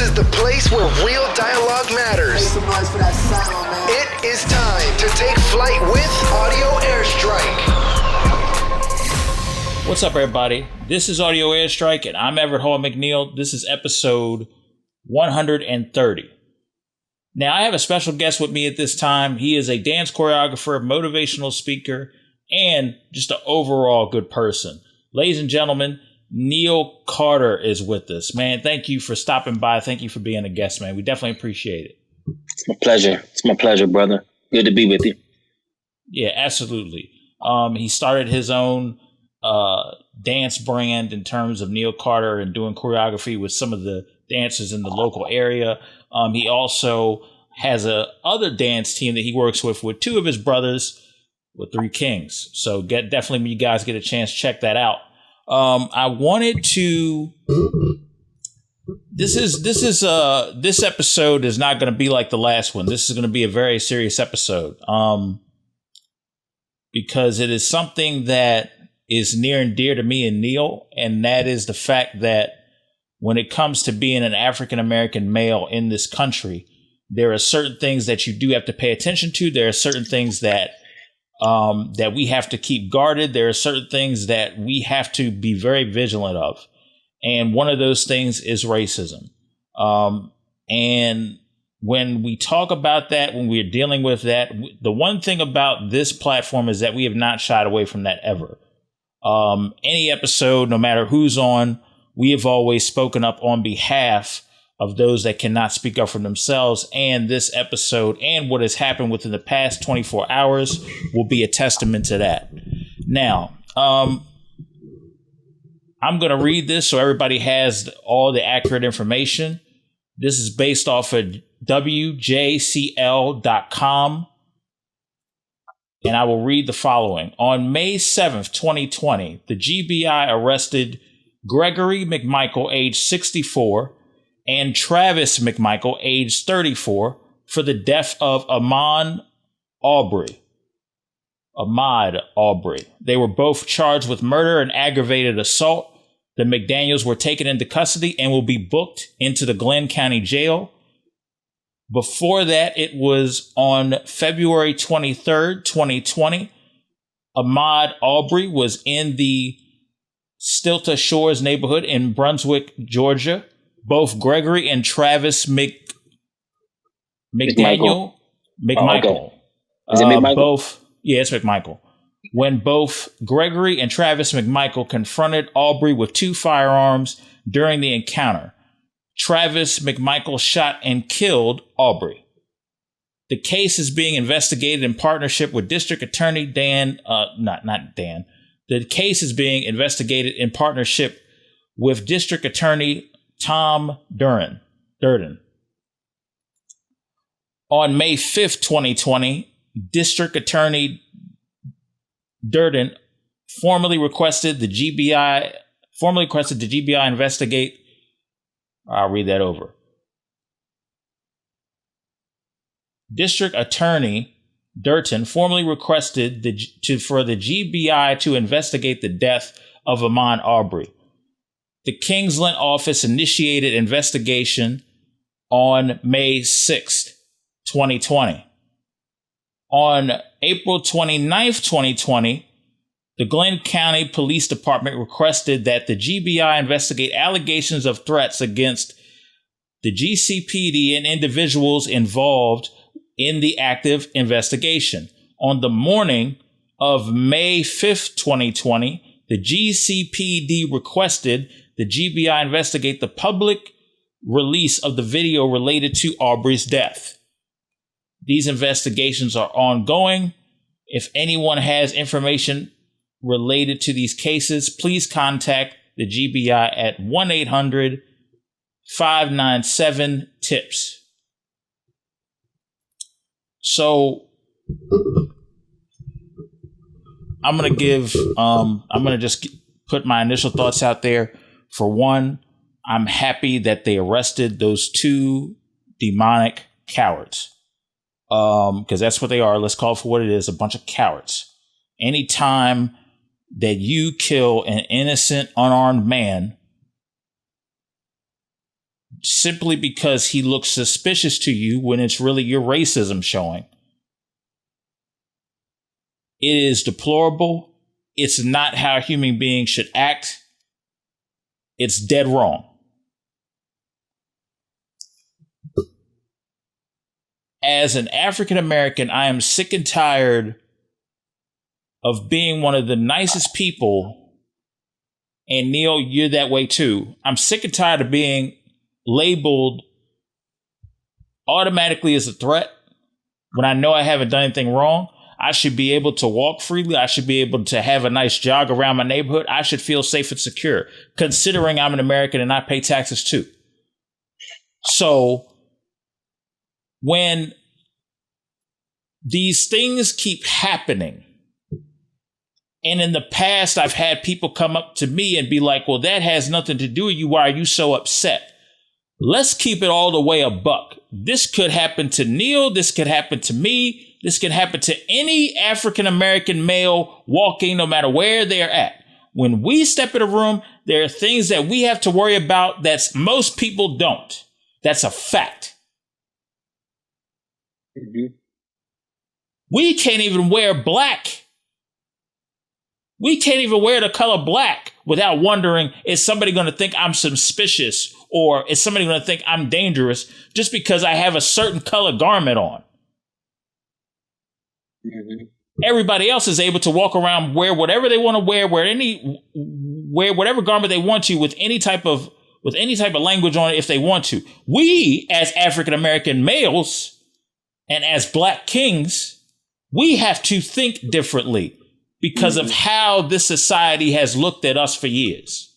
is the place where real dialogue matters. Make some noise for that sound, man. It is time to take flight with Audio Airstrike. What's up, everybody? This is Audio Airstrike, and I'm Everett Hall-McNeill. This is episode 130. Now, I have a special guest with me at this time. He is a dance choreographer, motivational speaker, and just an overall good person. Ladies and gentlemen, Neal Carter is with us. Man, thank you for stopping by. Thank you for being a guest, man. We definitely appreciate it. It's my pleasure. It's my pleasure, brother. Good to be with you. Yeah, absolutely. He started his own dance brand in terms of Neal Carter and doing choreography with some of the dancers in the local area. He also has a other dance team that he works with two of his brothers with Three Kings. So definitely when you guys get a chance, check that out. I wanted to. This episode is not going to be like the last one. This is going to be a very serious episode. Because it is something that is near and dear to me and Neal, and that is the fact that when it comes to being an African American male in this country, there are certain things that you do have to pay attention to. There are certain things that we have to keep guarded. There are certain things that we have to be very vigilant of. And one of those things is racism. And when we talk about that, when we're dealing with that, the one thing about this platform is that we have not shied away from that ever. Any episode, no matter who's on, we have always spoken up on behalf of those that cannot speak up for themselves. And this episode and what has happened within the past 24 hours will be a testament to that. Now, I'm going to read this so everybody has all the accurate information. This is based off of WJCL.com. And I will read the following. On May 7th, 2020, the GBI arrested Gregory McMichael, age 64, and Travis McMichael, age 34, for the death of Ahmund Arbery. Ahmund Arbery. They were both charged with murder and aggravated assault. The McDaniels were taken into custody and will be booked into the Glenn County Jail. Before that, it was on February 23rd, 2020. Ahmund Arbery was in the Stilta Shores neighborhood in Brunswick, Georgia. Both Gregory and Travis McMichael. Okay. Is it McMichael? It's McMichael. When both Gregory and Travis McMichael confronted Arbery with two firearms during the encounter. Travis McMichael shot and killed Arbery. The case is being investigated in partnership with District Attorney The case is being investigated in partnership with District Attorney Tom Durden. On May 5th, 2020, District Attorney Durden formally requested the GBI investigate. I'll read that over. District Attorney Durden formally requested for the GBI to investigate the death of Ahmund Arbery. The Kingsland office initiated investigation on May 6th, 2020. On April 29th, 2020, the Glenn County Police Department requested that the GBI investigate allegations of threats against the GCPD and individuals involved in the active investigation. On the morning of May 5th, 2020, the GCPD requested the GBI investigate the public release of the video related to Arbery's death. These investigations are ongoing. If anyone has information related to these cases, please contact the GBI at 1-800-597-TIPS. So I'm going to just put my initial thoughts out there. For one, I'm happy that they arrested those two demonic cowards. Because that's what they are. Let's call it for what it is, a bunch of cowards. Anytime that you kill an innocent, unarmed man, simply because he looks suspicious to you when it's really your racism showing. It is deplorable. It's not how human beings should act. It's dead wrong. As an African American, I am sick and tired of being one of the nicest people. And Neal, you're that way too. I'm sick and tired of being labeled automatically as a threat when I know I haven't done anything wrong. I should be able to walk freely. I should be able to have a nice jog around my neighborhood. I should feel safe and secure, considering I'm an American and I pay taxes too. So when these things keep happening, and in the past, I've had people come up to me and be like, well, that has nothing to do with you. Why are you so upset? Let's keep it all the way a buck. This could happen to Neal. This could happen to me. This can happen to any African-American male walking, no matter where they're at. When we step in a room, there are things that we have to worry about that most people don't. That's a fact. Mm-hmm. We can't even wear black. We can't even wear the color black without wondering, is somebody going to think I'm suspicious, or is somebody going to think I'm dangerous just because I have a certain color garment on? Mm-hmm. Everybody else is able to walk around, wear whatever they want to wear, wear whatever garment they want to with any type of language on it if they want to. We, as African American males and as black kings, we have to think differently because of how this society has looked at us for years.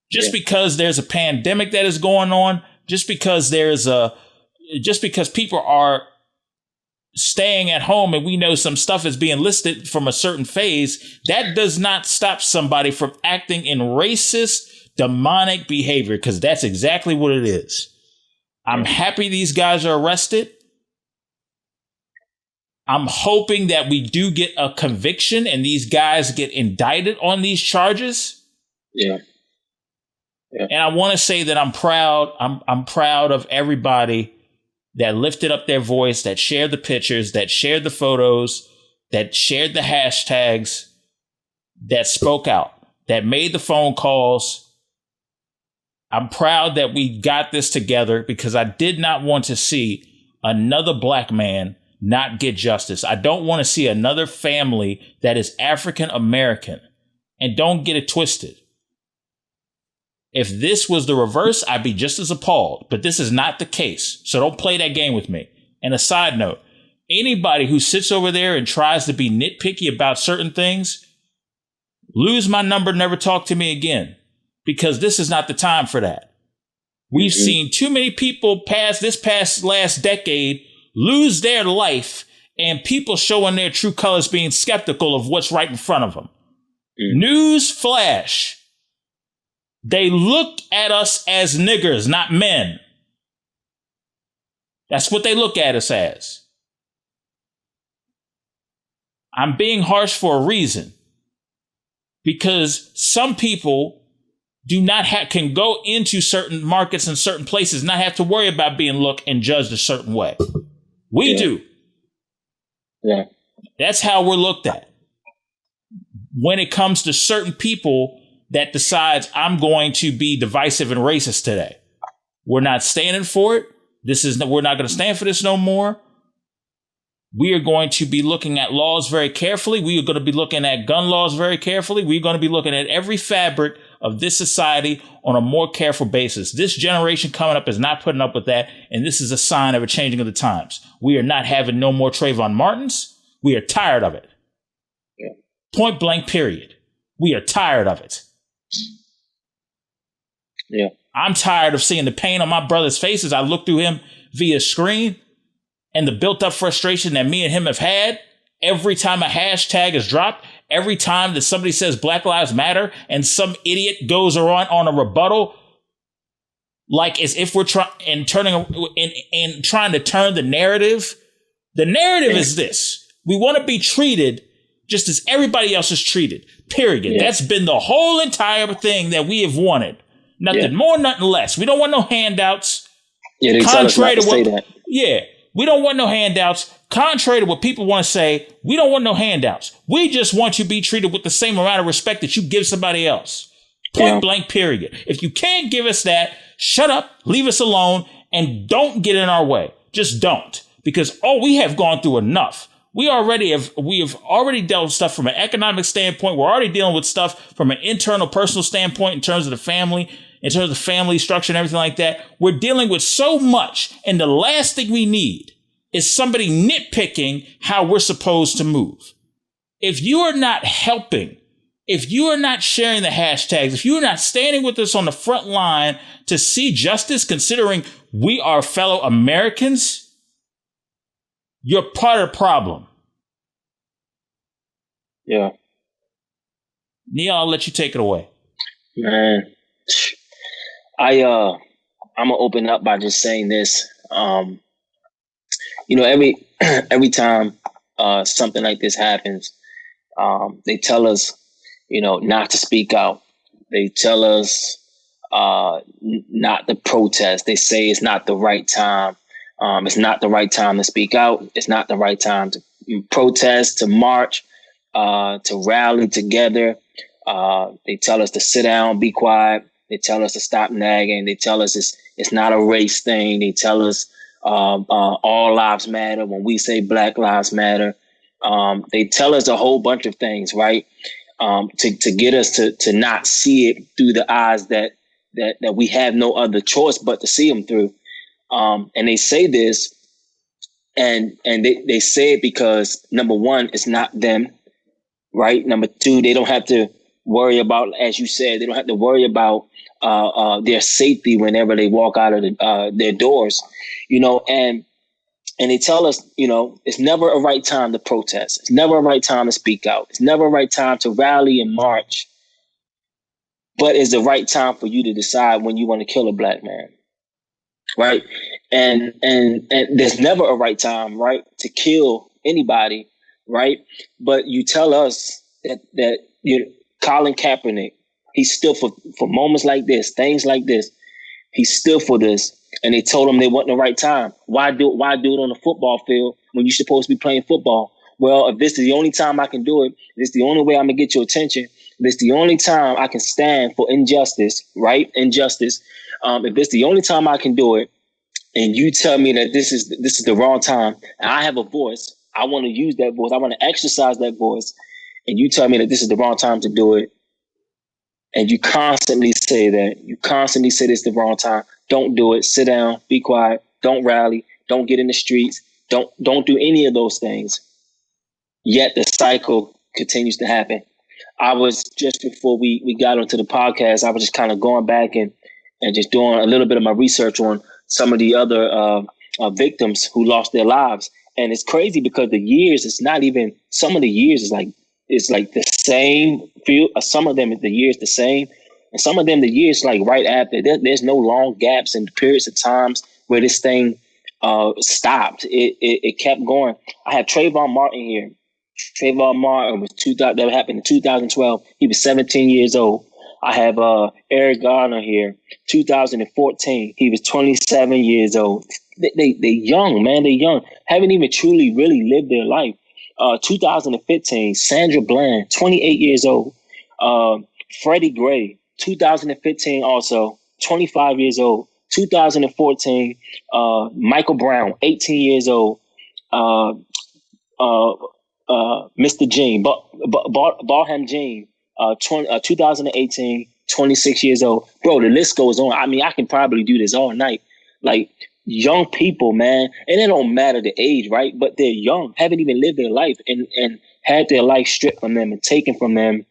Just because there's a pandemic that is going on, just because people are staying at home and we know some stuff is being listed from a certain phase, that does not stop somebody from acting in racist, demonic behavior, because that's exactly what it is. I'm happy these guys are arrested. I'm hoping that we do get a conviction and these guys get indicted on these charges. Yeah. And I want to say that I'm proud. I'm proud of everybody that lifted up their voice, that shared the pictures, that shared the photos, that shared the hashtags, that spoke out, that made the phone calls. I'm proud that we got this together because I did not want to see another black man not get justice. I don't want to see another family that is African American. And don't get it twisted. If this was the reverse, I'd be just as appalled. But this is not the case. So don't play that game with me. And a side note, anybody who sits over there and tries to be nitpicky about certain things, lose my number, never talk to me again. Because this is not the time for that. We've seen too many people past last decade lose their life and people showing their true colors being skeptical of what's right in front of them. News flash. They look at us as niggers, not men. That's what they look at us as. I'm being harsh for a reason. Because some people can go into certain markets and certain places, not have to worry about being looked and judged a certain way. We do. Yeah. That's how we're looked at. When it comes to certain people that decides I'm going to be divisive and racist today. We're not standing for it. We're not going to stand for this no more. We are going to be looking at laws very carefully. We are going to be looking at gun laws very carefully. We're going to be looking at every fabric of this society on a more careful basis. This generation coming up is not putting up with that. And this is a sign of a changing of the times. We are not having no more Trayvon Martins. We are tired of it. Yeah. Point blank, period. We are tired of it. Yeah. I'm tired of seeing the pain on my brother's face as I look through him via screen and the built up frustration that me and him have had every time a hashtag is dropped, every time that somebody says Black Lives Matter and some idiot goes on a rebuttal, like as if we're trying to turn the narrative. The narrative is this. We want to be treated just as everybody else is treated. Period. Yeah. That's been the whole entire thing that we have wanted. Nothing more, nothing less. We don't want no handouts. Yeah, they tell us not to say that. Yeah, we don't want no handouts. Contrary to what people want to say, we don't want no handouts. We just want you to be treated with the same amount of respect that you give somebody else. Point blank, period. If you can't give us that, shut up, leave us alone, and don't get in our way. Just don't. Because, we have gone through enough. We have already dealt with stuff from an economic standpoint. We're already dealing with stuff from an internal personal standpoint in terms of the family, in terms of family structure and everything like that. We're dealing with so much. And the last thing we need is somebody nitpicking how we're supposed to move. If you are not helping, if you are not sharing the hashtags, if you are not standing with us on the front line to see justice, considering we are fellow Americans, you're part of the problem. Yeah. Neal, I'll let you take it away. Man, I'm gonna open up by just saying this. Every time something like this happens, they tell us, not to speak out. They tell us not to protest. They say it's not the right time. It's not the right time to speak out. It's not the right time to protest, to march, to rally together. They tell us to sit down, be quiet. They tell us to stop nagging. They tell us it's not a race thing. They tell us all lives matter when we say Black Lives Matter. They tell us a whole bunch of things, right? To get us to not see it through the eyes that we have no other choice but to see them through. And they say this, and they say it because, number one, it's not them, right? Number two, they don't have to worry about, as you said, they don't have to worry about their safety whenever they walk out of their doors, and they tell us, it's never a right time to protest. It's never a right time to speak out. It's never a right time to rally and march, but it's the right time for you to decide when you want to kill a Black man. Right. And there's never a right time, right, to kill anybody. Right. But you tell us that Colin Kaepernick, he stood for moments like this, things like this. He stood for this. And they told him they wasn't the right time. Why do it on the football field when you're supposed to be playing football? Well, if this is the only time I can do it, this is the only way I'm going to get your attention. This is the only time I can stand for injustice, right? Injustice. If this is the only time I can do it, and you tell me that this is the wrong time, and I have a voice, I want to use that voice, I want to exercise that voice, and you tell me that this is the wrong time to do it, and you constantly say that, you constantly say this is the wrong time, don't do it, sit down, be quiet, don't rally, don't get in the streets, don't do any of those things. Yet the cycle continues to happen. I was, just before we got onto the podcast, I was just kind of going back and just doing a little bit of my research on some of the other victims who lost their lives. And it's crazy because the years, it's not even, some of the years is like the same. Some of them, the years the same. And some of them, the years like right after. There's no long gaps and periods of times where this thing stopped. It kept going. I have Trayvon Martin here. Trayvon Martin was that happened in 2012. He was 17 years old. I have Eric Garner here, 2014. He was 27 years old. They young, man. They young. Haven't even truly really lived their life. 2015, Sandra Bland, 28 years old. Freddie Gray, 2015 also, 25 years old. 2014, Michael Brown, 18 years old. Mr. Jean, Barham Jean, 2018, 26 years old. Bro, the list goes on. I mean, I can probably do this all night. Like, young people, man, and it don't matter the age, right? But they're young, haven't even lived their life, and had their life stripped from them and taken from them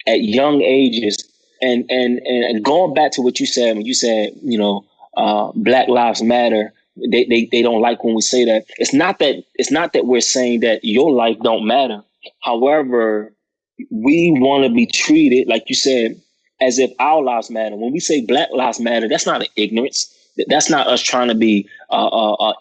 at young ages. And going back to what you said, when you said, Black Lives Matter, they don't like when we say that. It's not that we're saying that your life don't matter. However, we want to be treated, like you said, as if our lives matter. When we say Black Lives Matter, that's not an ignorance. That's not us trying to be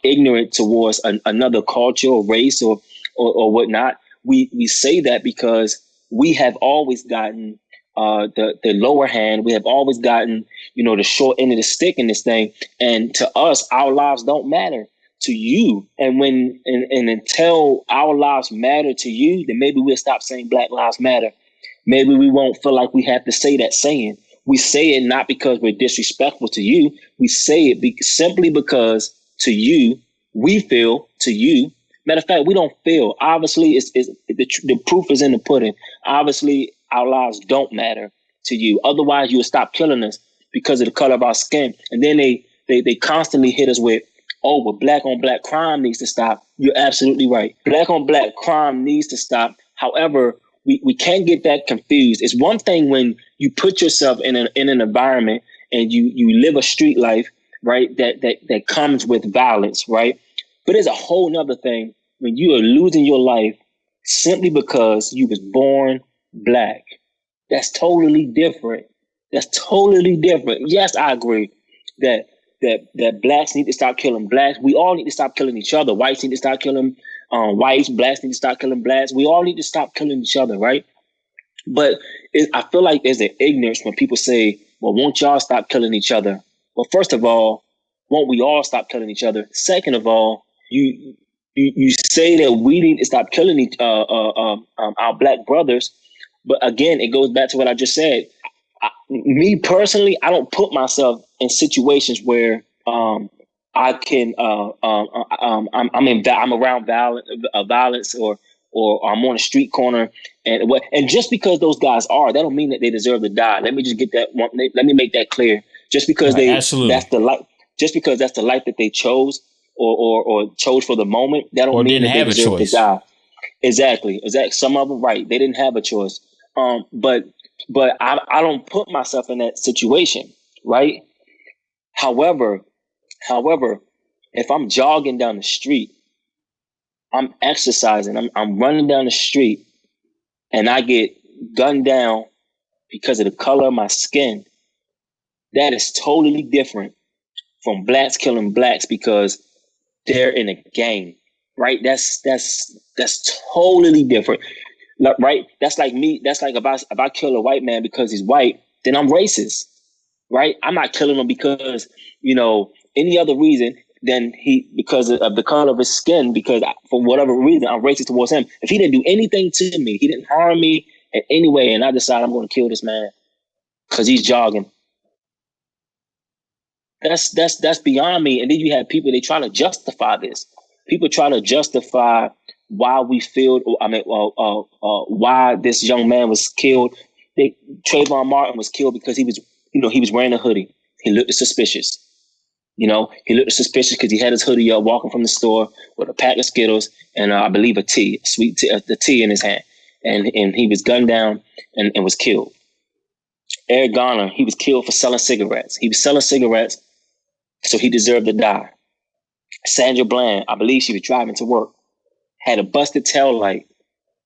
ignorant towards another culture or race or whatnot. We say that because we have always gotten the lower hand. We have always gotten, the short end of the stick in this thing. And to us, our lives don't matter. To you, and until our lives matter to you, then maybe we'll stop saying Black Lives Matter. Maybe we won't feel like we have to say that saying. We say it not because we're disrespectful to you. We say it simply because to you, we feel to you. Matter of fact, we don't feel. Obviously, the proof is in the pudding. Obviously, our lives don't matter to you. Otherwise, you would stop killing us because of the color of our skin. And then they constantly hit us with, oh, but black on black crime needs to stop. You're absolutely right. Black on black crime needs to stop. However, we can't get that confused. It's one thing when you put yourself in an environment and you live a street life, right, that comes with violence, right? But there's a whole nother thing when you are losing your life simply because you was born Black. That's totally different. That's totally different. Yes, I agree that Blacks need to stop killing Blacks. We all need to stop killing each other. Whites need to stop killing whites. Blacks need to stop killing Blacks. We all need to stop killing each other, right? But I feel like there's an ignorance when people say, well, won't y'all stop killing each other? Well, first of all, won't we all stop killing each other? Second of all, you say that we need to stop killing our Black brothers. But again, it goes back to what I just said. Me personally, I don't put myself in situations where I can I'm around violence or I'm on a street corner and just because those guys are, that don't mean that they deserve to die. Let me just get that one. Let me make that clear. Just because that's the life, just because that's the life that they chose or chose for the moment, that don't mean that they deserve to die. Exactly. Some of them, right? They didn't have a choice. But I don't put myself in that situation, right? However, if I'm jogging down the street, I'm exercising, I'm running down the street, and I get gunned down because of the color of my skin, that is totally different from Blacks killing Blacks because they're in a gang, right? That's totally different. Right? That's like me. That's like if I kill a white man because he's white, then I'm racist, right? I'm not killing him because, any other reason than because of the color of his skin, because for whatever reason, I'm racist towards him. If he didn't do anything to me, he didn't harm me in any way, and I decide I'm going to kill this man because he's jogging. That's beyond me. And then you have people, they try to justify this. People try to justify why we feel, why this young man was killed. Trayvon Martin was killed because he was wearing a hoodie. He looked suspicious. He looked suspicious because he had his hoodie up, walking from the store with a pack of Skittles and I believe a sweet tea, the tea in his hand, and he was gunned down and was killed. Eric Garner, he was killed for selling cigarettes. He was selling cigarettes, so he deserved to die. Sandra Bland, I believe she was driving to work, had a busted tail light,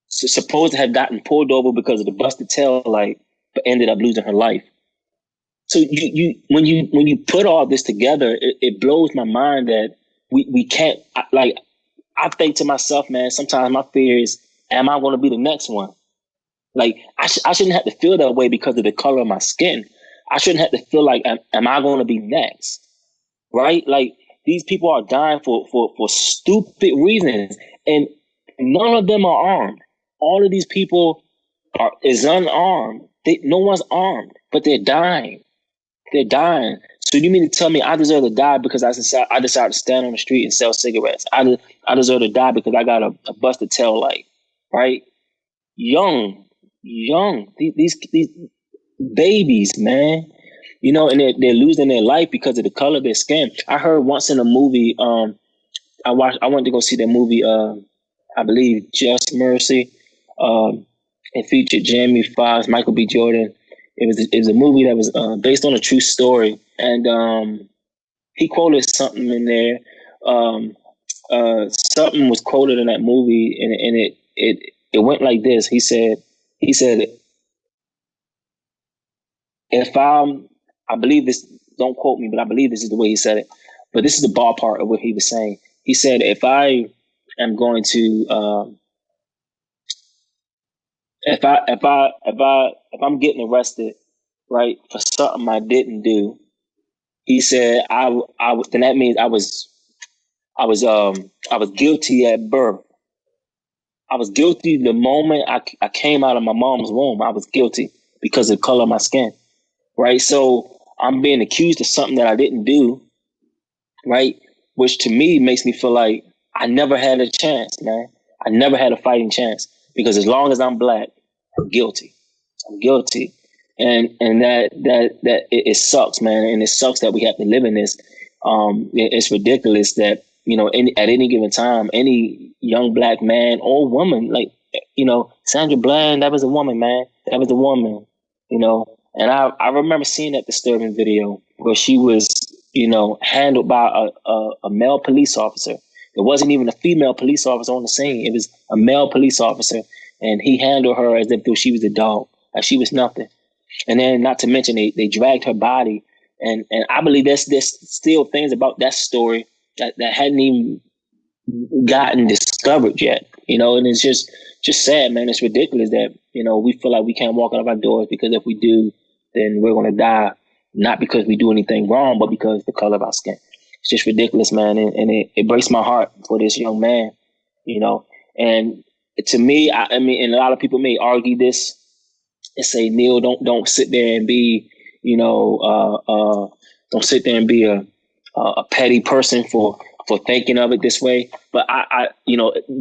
supposed to have gotten pulled over because of the busted tail light, but ended up losing her life. So when you put all this together, it blows my mind that we can't, I think to myself, man, sometimes my fear is, am I going to be the next one? Like, I shouldn't have to feel that way because of the color of my skin. I shouldn't have to feel like, am I going to be next? Right? Like, these people are dying for stupid reasons, and none of them are armed. All of these people is unarmed. No one's armed, but they're dying. They're dying. So you mean to tell me I deserve to die because I decided to stand on the street and sell cigarettes? I deserve to die because I got a busted tail light, right? Young, these babies, man. And they're losing their life because of the color of their skin. I heard once in a movie, I went to go see that movie, I believe Just Mercy. It featured Jamie Foxx, Michael B. Jordan. It was a movie that was based on a true story, and he quoted something in there. Something was quoted in that movie, and it went like this. He said, if I believe this, don't quote me, but I believe this is the way he said it. But this is the ballpark of what he was saying. He said, if I am going to if I'm getting arrested, right, for something I didn't do, he said then that means I was guilty at birth. I was guilty the moment I came out of my mom's womb. I was guilty because of the color of my skin, right? So I'm being accused of something that I didn't do, right? Which to me makes me feel like I never had a chance, man. I never had a fighting chance because as long as I'm black, I'm guilty. I'm guilty, and it sucks, man, and it sucks that we have to live in this. It's ridiculous that at any given time, any young black man or woman, like Sandra Bland, that was a woman, man. That was a woman, And I remember seeing that disturbing video where she was, handled by a male police officer. It wasn't even a female police officer on the scene. It was a male police officer, and he handled her as if she was a dog, like she was nothing. And then, not to mention, they dragged her body, and I believe there's still things about that story that hadn't even gotten discovered yet. And it's just sad, man. It's ridiculous that we feel like we can't walk out of our doors because if we do, then we're going to die, not because we do anything wrong, but because of the color of our skin. It's just ridiculous, man, and it breaks my heart for this young man, And to me, I mean, and a lot of people may argue this and say, Neal, don't sit there and be, don't sit there and be a petty person for thinking of it this way. But I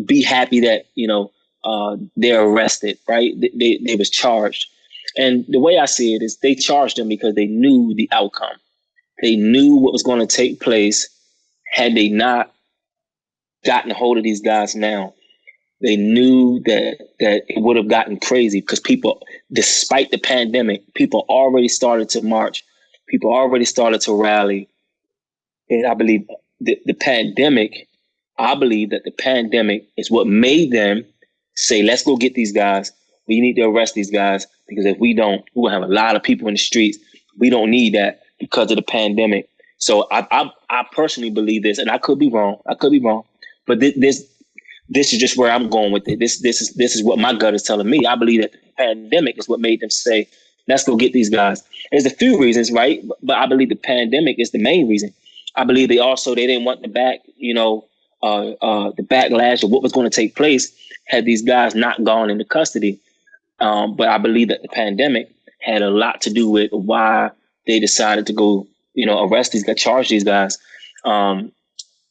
be happy that they're arrested, right? They was charged, and the way I see it is they charged them because they knew the outcome. They knew what was going to take place had they not gotten a hold of these guys now. They knew that it would have gotten crazy because people, despite the pandemic, people already started to march. People already started to rally. And I believe that the pandemic is what made them say, let's go get these guys. We need to arrest these guys because if we don't, we'll have a lot of people in the streets. We don't need that because of the pandemic. So I personally believe this, and I could be wrong. But this is just where I'm going with it. This is what my gut is telling me. I believe that the pandemic is what made them say, let's go get these guys. There's a few reasons, right? But I believe the pandemic is the main reason. I believe they didn't want the backlash of what was going to take place had these guys not gone into custody. But I believe that the pandemic had a lot to do with why they decided to go, arrest these guys, charge these guys.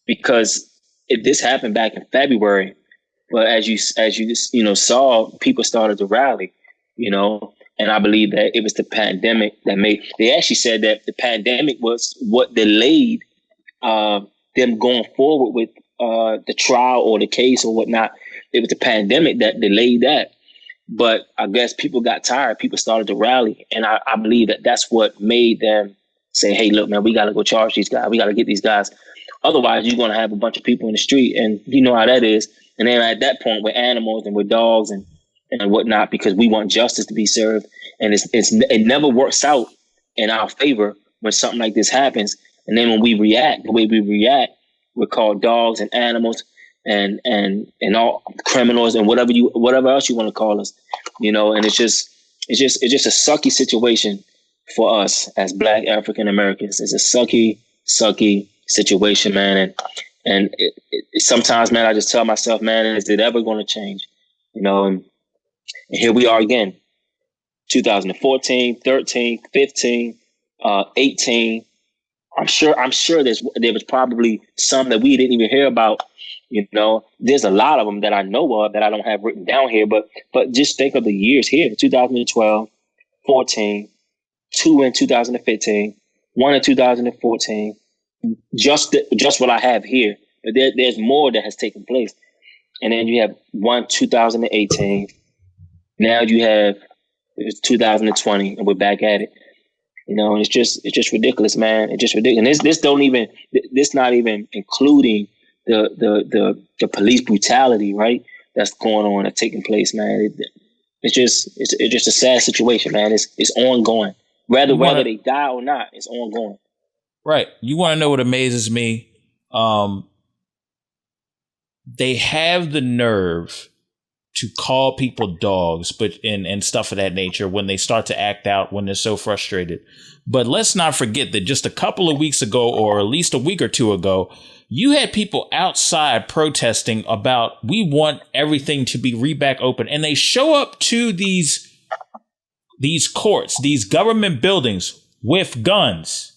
Because if this happened back in February, but as you saw, people started to rally, and I believe that it was the pandemic they actually said that the pandemic was what delayed them going forward with the trial or the case or whatnot. It was the pandemic that delayed that. But I guess people got tired. People started to rally. And I believe that that's what made them say, hey, look, man, we got to go charge these guys. We got to get these guys. Otherwise, you're going to have a bunch of people in the street. And you know how that is. And then at that point, we're animals and we're dogs and whatnot because we want justice to be served. And it never works out in our favor when something like this happens. And then when we react, the way we react, we're called dogs and animals and all criminals and whatever else you want to call us, and it's just a sucky situation for us as Black African Americans. It's a sucky situation, man. And sometimes, man, I just tell myself, man, is it ever going to change? And here we are again, 2014, 13, 15, 18. I'm sure there was probably some that we didn't even hear about. There's a lot of them that I know of that I don't have written down here, but just think of the years here: 2012, 14, 2 in 2015, 1 in 2014. Just what I have here, but there's more that has taken place. And then you have 1 2018. Now you have 2020, and we're back at it. And it's just ridiculous, man. It's just ridiculous. And this not even including the police brutality, right? That's going on, that's taking place, man. It's just a sad situation, man. It's ongoing. Whether they die or not, it's ongoing. Right. You want to know what amazes me? They have the nerve to call people dogs, but and stuff of that nature when they start to act out, when they're so frustrated. But let's not forget that just a couple of weeks ago, or at least a week or two ago, you had people outside protesting about, we want everything to be back open. And they show up to these courts, these government buildings with guns.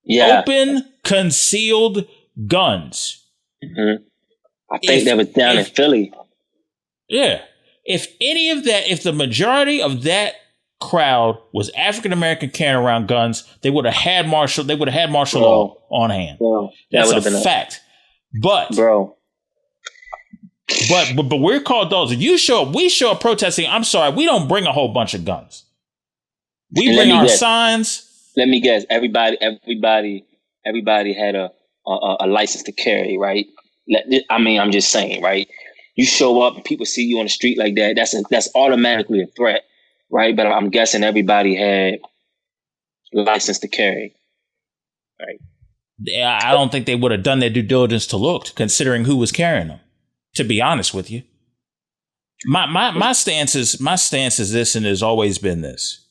Yeah. Open, concealed guns. Mm-hmm. I think that was down in Philly. Yeah. If any of that, if the majority of that crowd was African American carrying around guns, they would have had martial law on hand. Bro, that's a fact. But we're called those. If you show up, we show up protesting. I'm sorry, we don't bring a whole bunch of guns. We bring our signs. Let me guess. Everybody had a license to carry, right? I mean, I'm just saying, right? You show up and people see you on the street like that. That's automatically a threat, right? But I'm guessing everybody had a license to carry, right? Yeah, I don't think they would have done their due diligence to look, considering who was carrying them. To be honest with you, my stance is this, and has always been this.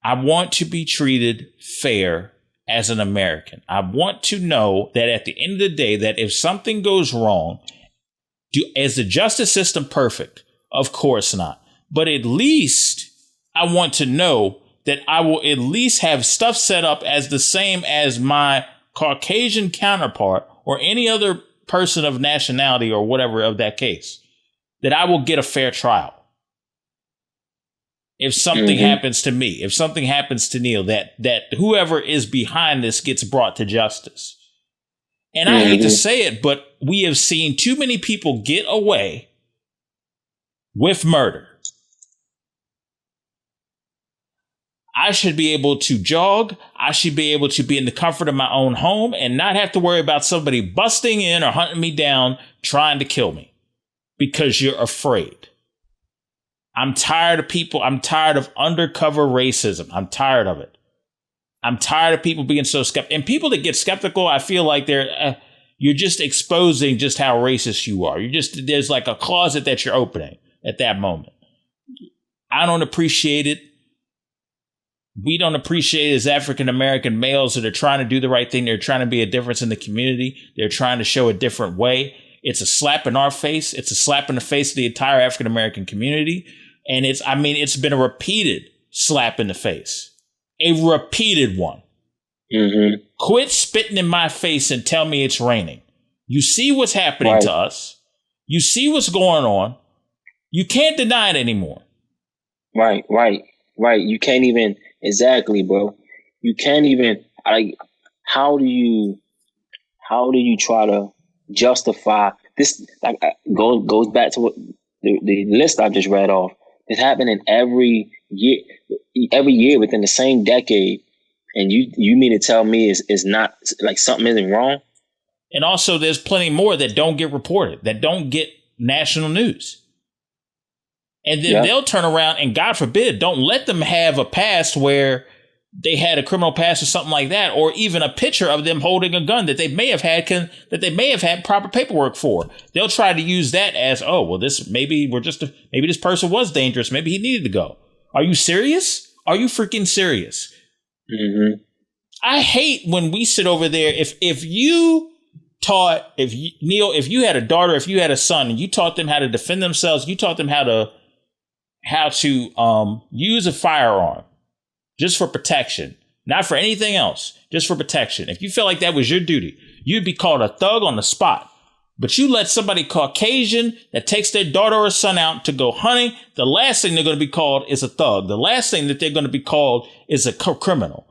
I want to be treated fair as an American. I want to know that at the end of the day, that if something goes wrong, is the justice system perfect? Of course not. But at least I want to know that I will at least have stuff set up as the same as my Caucasian counterpart or any other person of nationality or whatever of that case, that I will get a fair trial. If something happens to me, if something happens to Neal, that whoever is behind this gets brought to justice. And I hate to say it, but we have seen too many people get away with murder. I should be able to jog. I should be able to be in the comfort of my own home and not have to worry about somebody busting in or hunting me down, trying to kill me because you're afraid. I'm tired of people. I'm tired of undercover racism. I'm tired of it. I'm tired of people being so skeptical. And people that get skeptical, I feel like you're just exposing just how racist you are. There's like a closet that you're opening at that moment. I don't appreciate it. We don't appreciate it as African-American males that are trying to do the right thing. They're trying to be a difference in the community. They're trying to show a different way. It's a slap in our face. It's a slap in the face of the entire African-American community. And it's been a repeated slap in the face. A repeated one. Mm-hmm. Quit spitting in my face and tell me it's raining. You see what's happening to us. You see what's going on. You can't deny it anymore. Right. You can't even, exactly, bro. You can't even, how do you try to justify this? Like, goes back to what the list I just read off. It's happening every year within the same decade. And you mean to tell me is not, like, something isn't wrong? And also there's plenty more that don't get reported, that don't get national news. And then they'll turn around and, God forbid, don't let them have a past where they had a criminal past or something like that, or even a picture of them holding a gun that they may have had proper paperwork for. They'll try to use that as, oh, well, maybe this person was dangerous. Maybe he needed to go. Are you serious? Are you freaking serious? Mm-hmm. I hate when we sit over there. If you had a daughter, if you had a son, and you taught them how to defend themselves, you taught them how to use a firearm just for protection, not for anything else, just for protection. If you felt like that was your duty, you'd be called a thug on the spot. But you let somebody Caucasian that takes their daughter or son out to go hunting, the last thing they're going to be called is a thug. The last thing that they're going to be called is a criminal.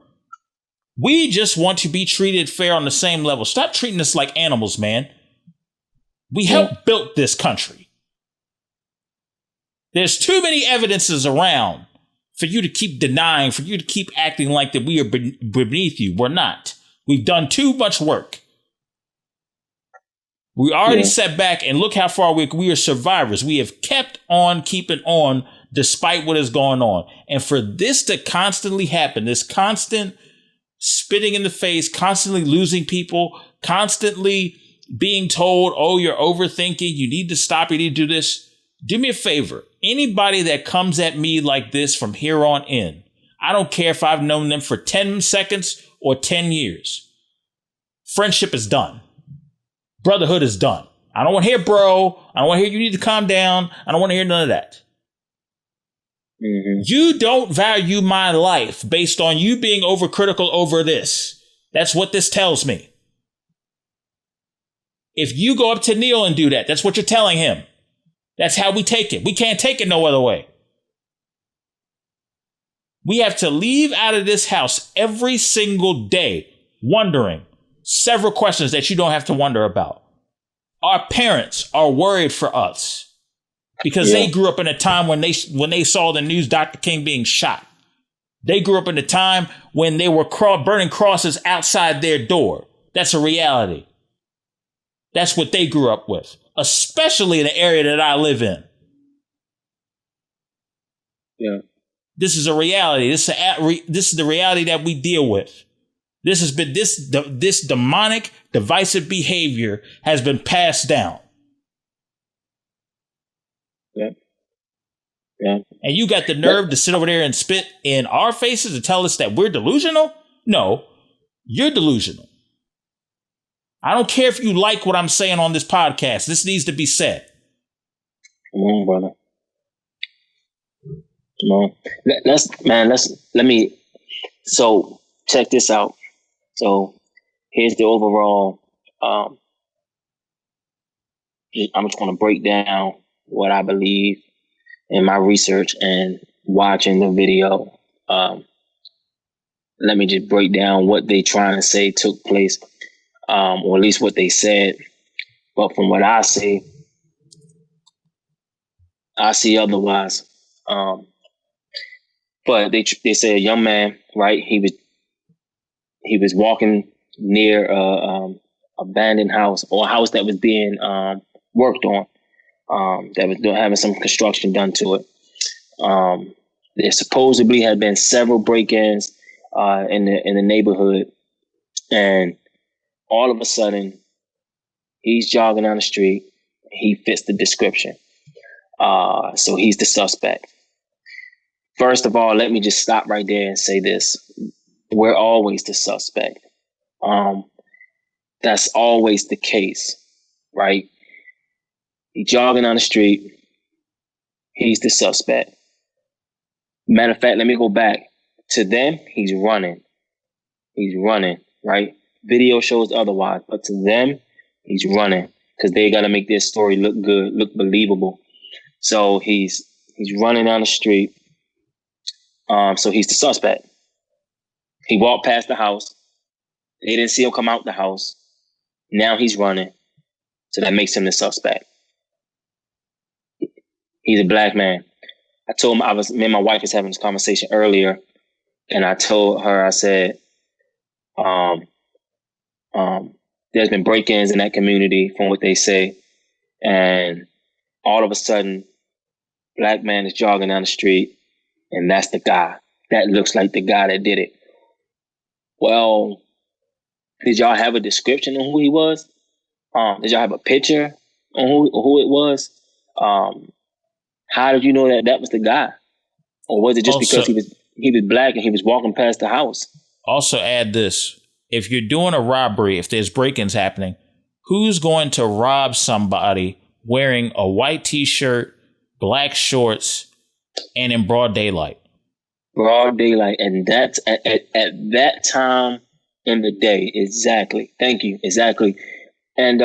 We just want to be treated fair on the same level. Stop treating us like animals, man. We helped build this country. There's too many evidences around for you to keep denying, for you to keep acting like that we are beneath you. We're not. We've done too much work. We already set back, and look how far we are survivors. We have kept on keeping on despite what is going on. And for this to constantly happen, this constant spitting in the face, constantly losing people, constantly being told, oh, you're overthinking, you need to stop, you need to do this. Do me a favor. Anybody that comes at me like this from here on in, I don't care if I've known them for 10 seconds or 10 years. Friendship is done. Brotherhood is done. I don't want to hear bro. I don't want to hear you need to calm down. I don't want to hear none of that. Mm-hmm. You don't value my life based on you being overcritical over this. That's what this tells me. If you go up to Neal and do that, that's what you're telling him. That's how we take it. We can't take it no other way. We have to leave out of this house every single day wondering several questions that you don't have to wonder about. Our parents are worried for us because they grew up in a time when they saw the news Dr. King being shot. They grew up in a time when they were burning crosses outside their door. That's a reality. That's what they grew up with, especially in the area that I live in. Yeah. This is a reality. This is the reality that we deal with. This has been this demonic, divisive behavior has been passed down. Yeah. Yeah. And you got the nerve to sit over there and spit in our faces and tell us that we're delusional? No, you're delusional. I don't care if you like what I'm saying on this podcast. This needs to be said. Come on, brother. Come on. Let me. So check this out. So here's the overall. I'm just going to break down what I believe in my research and watching the video. Let me just break down what they trying to say took place, or at least what they said. But from what I see otherwise. But they say a young man, right? He was walking near a abandoned house, or a house that was being worked on, that was having some construction done to it. There supposedly had been several break-ins in the neighborhood, and all of a sudden, he's jogging down the street. He fits the description, so he's the suspect. First of all, let me just stop right there and say this. We're always the suspect. That's always the case, right? He's jogging on the street. He's the suspect. Matter of fact, let me go back. To them, he's running. He's running, right? Video shows otherwise, but to them, he's running because they got to make their story look good, look believable. So he's running down the street. So he's the suspect. He walked past the house. They didn't see him come out the house. Now he's running. So that makes him the suspect. He's a black man. I told him me and my wife was having this conversation earlier, and I told her, I said, there's been break-ins in that community from what they say, and all of a sudden, black man is jogging down the street. And that's the guy. That looks like the guy that did it. Well, did y'all have a description of who he was? Did y'all have a picture on who it was? How did you know that was the guy? Or was it just because he was black and he was walking past the house? Also add this. If you're doing a robbery, if there's break-ins happening, who's going to rob somebody wearing a white t-shirt, black shorts, and in broad daylight? Broad daylight. And that's at that time in the day. Exactly. Thank you. Exactly. And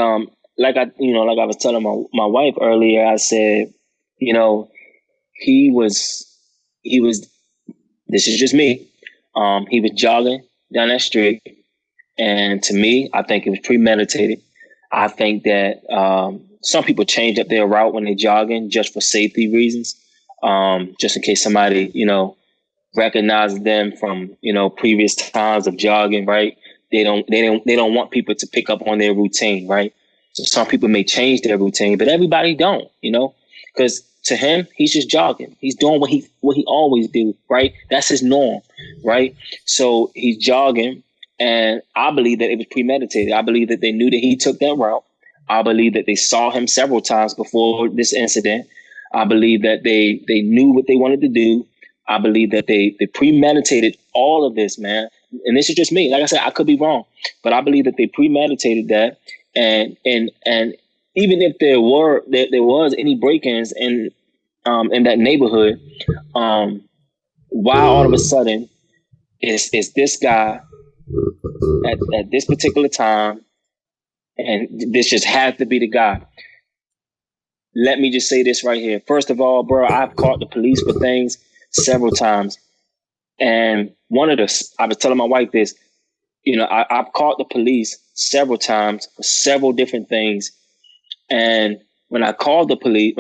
like I was telling my wife earlier, I said, he was, this is just me. He was jogging down that street. And to me, I think it was premeditated. I think that some people change up their route when they're jogging just for safety reasons. Just in case somebody, recognizes them from, previous times of jogging, right? They don't want people to pick up on their routine, right? So some people may change their routine, but everybody don't, because to him, he's just jogging. He's doing what he always do, right? That's his norm, right? So he's jogging, and I believe that it was premeditated. I believe that they knew that he took that route. I believe that they saw him several times before this incident. I believe that they knew what they wanted to do. I believe that they premeditated all of this, man. And this is just me. Like I said, I could be wrong, but I believe that they premeditated that. And even if there was any break-ins in that neighborhood, why all of a sudden is this guy at this particular time, and this just has to be the guy. Let me just say this right here. First of all, bro, I've caught the police for things several times. And I was telling my wife this, I've caught the police several times for several different things. And when I called the police,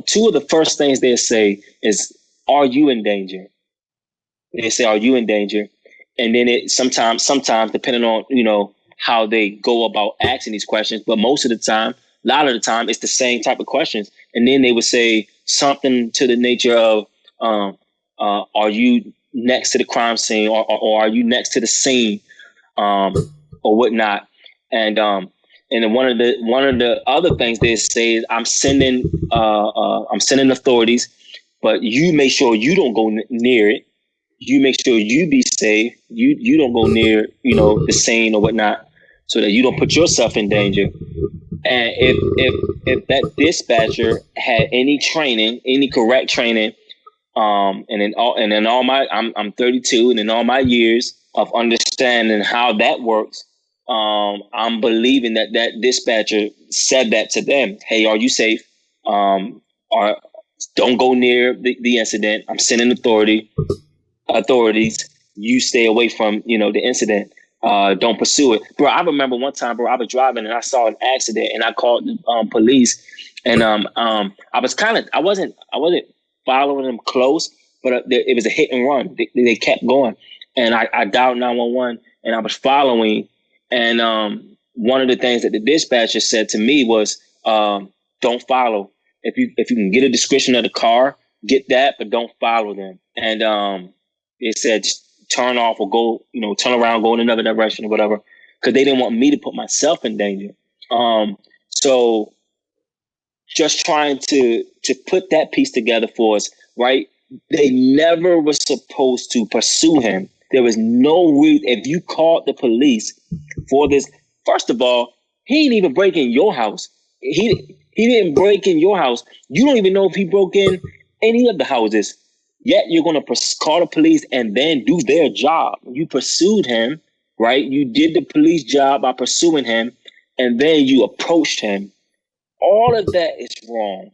two of the first things they say is, "Are you in danger?" They say, "Are you in danger?" And then sometimes depending on, how they go about asking these questions, but most of the time, a lot of the time, it's the same type of questions. And then they would say something to the nature of, "Are you next to the crime scene, or are you next to the scene, or whatnot?" And then one of the other things they say is, I'm sending authorities, but you make sure you don't go near it. You make sure you be safe. You don't go near, the scene or whatnot, so that you don't put yourself in danger. And if that dispatcher had any training, any correct training, and in all my, I'm 32, and in all my years of understanding how that works, I'm believing that dispatcher said that to them. "Hey, are you safe? Or don't go near the incident. I'm sending authorities. You stay away from, the incident. Don't pursue it." Bro, I remember one time, bro, I was driving and I saw an accident, and I called the police, and I wasn't following them close, but it was a hit and run. They kept going, and I dialed 911, and I was following. And one of the things that the dispatcher said to me was, "Don't follow. If you can get a description of the car, get that, but don't follow them." And they said, "Just turn off or go, turn around, go in another direction or whatever," because they didn't want me to put myself in danger. So just trying to put that piece together for us, right? They never were supposed to pursue him. There was no reason. If you called the police for this, first of all, he didn't even break in your house. He didn't break in your house. You don't even know if he broke in any of the houses. Yet you're going to call the police and then do their job. You pursued him, right? You did the police job by pursuing him, and then you approached him. All of that is wrong.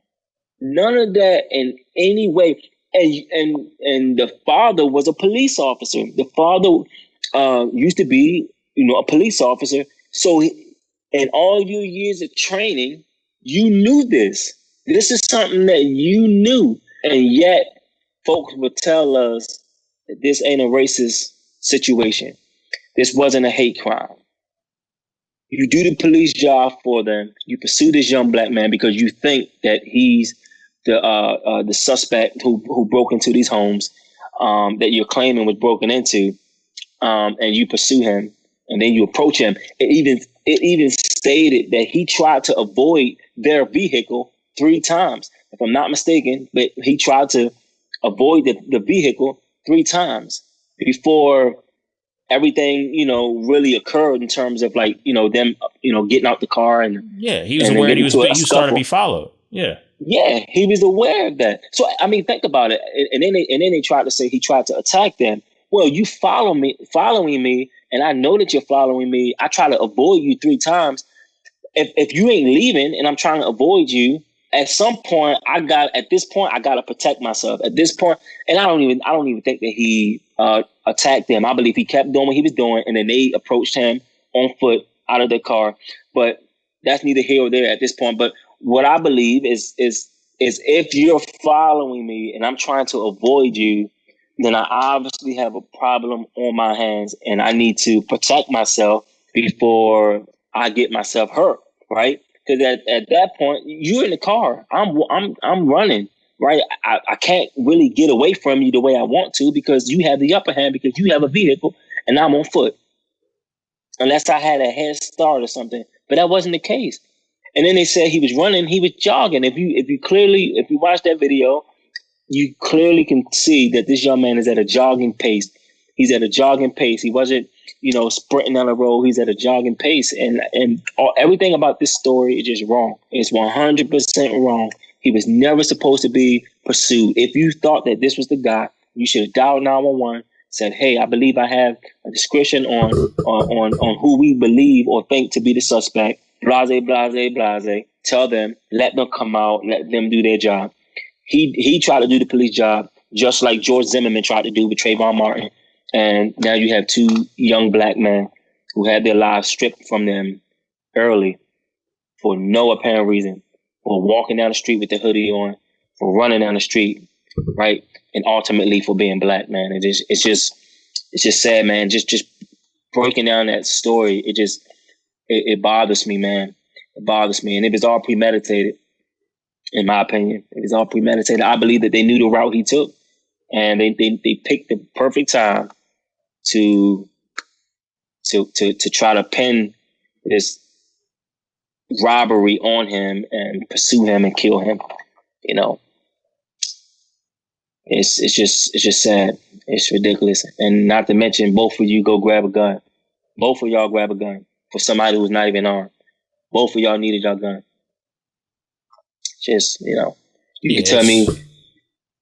None of that in any way. And the father was a police officer. The father used to be, a police officer. So in all your years of training, you knew this. This is something that you knew. And yet folks would tell us that this ain't a racist situation. This wasn't a hate crime. You do the police job for them. You pursue this young black man because you think that he's the suspect who broke into these homes that you're claiming was broken into, and you pursue him, and then you approach him. It even stated that he tried to avoid their vehicle 3 times, if I'm not mistaken. But he tried to avoid the vehicle 3 times before everything, really occurred in terms of them, getting out the car and he was aware he started to be followed. Yeah, he was aware of that. So I mean, think about it. And then they tried to say he tried to attack them. Well, you following me, and I know that you're following me. I try to avoid you 3 times. If you ain't leaving and I'm trying to avoid you, at some point I got to protect myself. At this point, and I don't even think that he attacked them. I believe he kept doing what he was doing, and then they approached him on foot out of their car. But that's neither here or there at this point. But what I believe is if you're following me and I'm trying to avoid you, then I obviously have a problem on my hands, and I need to protect myself before I get myself hurt, right? Because at that point, you're in the car. I'm running, right? I can't really get away from you the way I want to because you have the upper hand because you have a vehicle and I'm on foot. Unless I had a head start or something. But that wasn't the case. And then they said he was running, he was jogging. If you watch that video, you clearly can see that this young man is at a jogging pace. He's at a jogging pace. He wasn't, sprinting down the road. He's at a jogging pace. And everything about this story is just wrong. It's 100% wrong. He was never supposed to be pursued. If you thought that this was the guy, you should have dialed 911, said, hey, I believe I have a description on who we believe or think to be the suspect. Blase, blase, blase. Tell them, let them come out, let them do their job. He tried to do the police job just like George Zimmerman tried to do with Trayvon Martin. And now you have two young black men who had their lives stripped from them early for no apparent reason, for walking down the street with the hoodie on, for running down the street, right? And ultimately for being black, man. It's just sad, man. Just breaking down that story, it bothers me, man. It bothers me. And it was all premeditated, in my opinion. It was all premeditated. I believe that they knew the route he took. And they picked the perfect time to try to pin this robbery on him and pursue him and kill him. It's just sad. It's ridiculous. And not to mention, both of you go grab a gun. Both of y'all grab a gun for somebody who's not even armed. Both of y'all needed your gun. Just, you can tell me,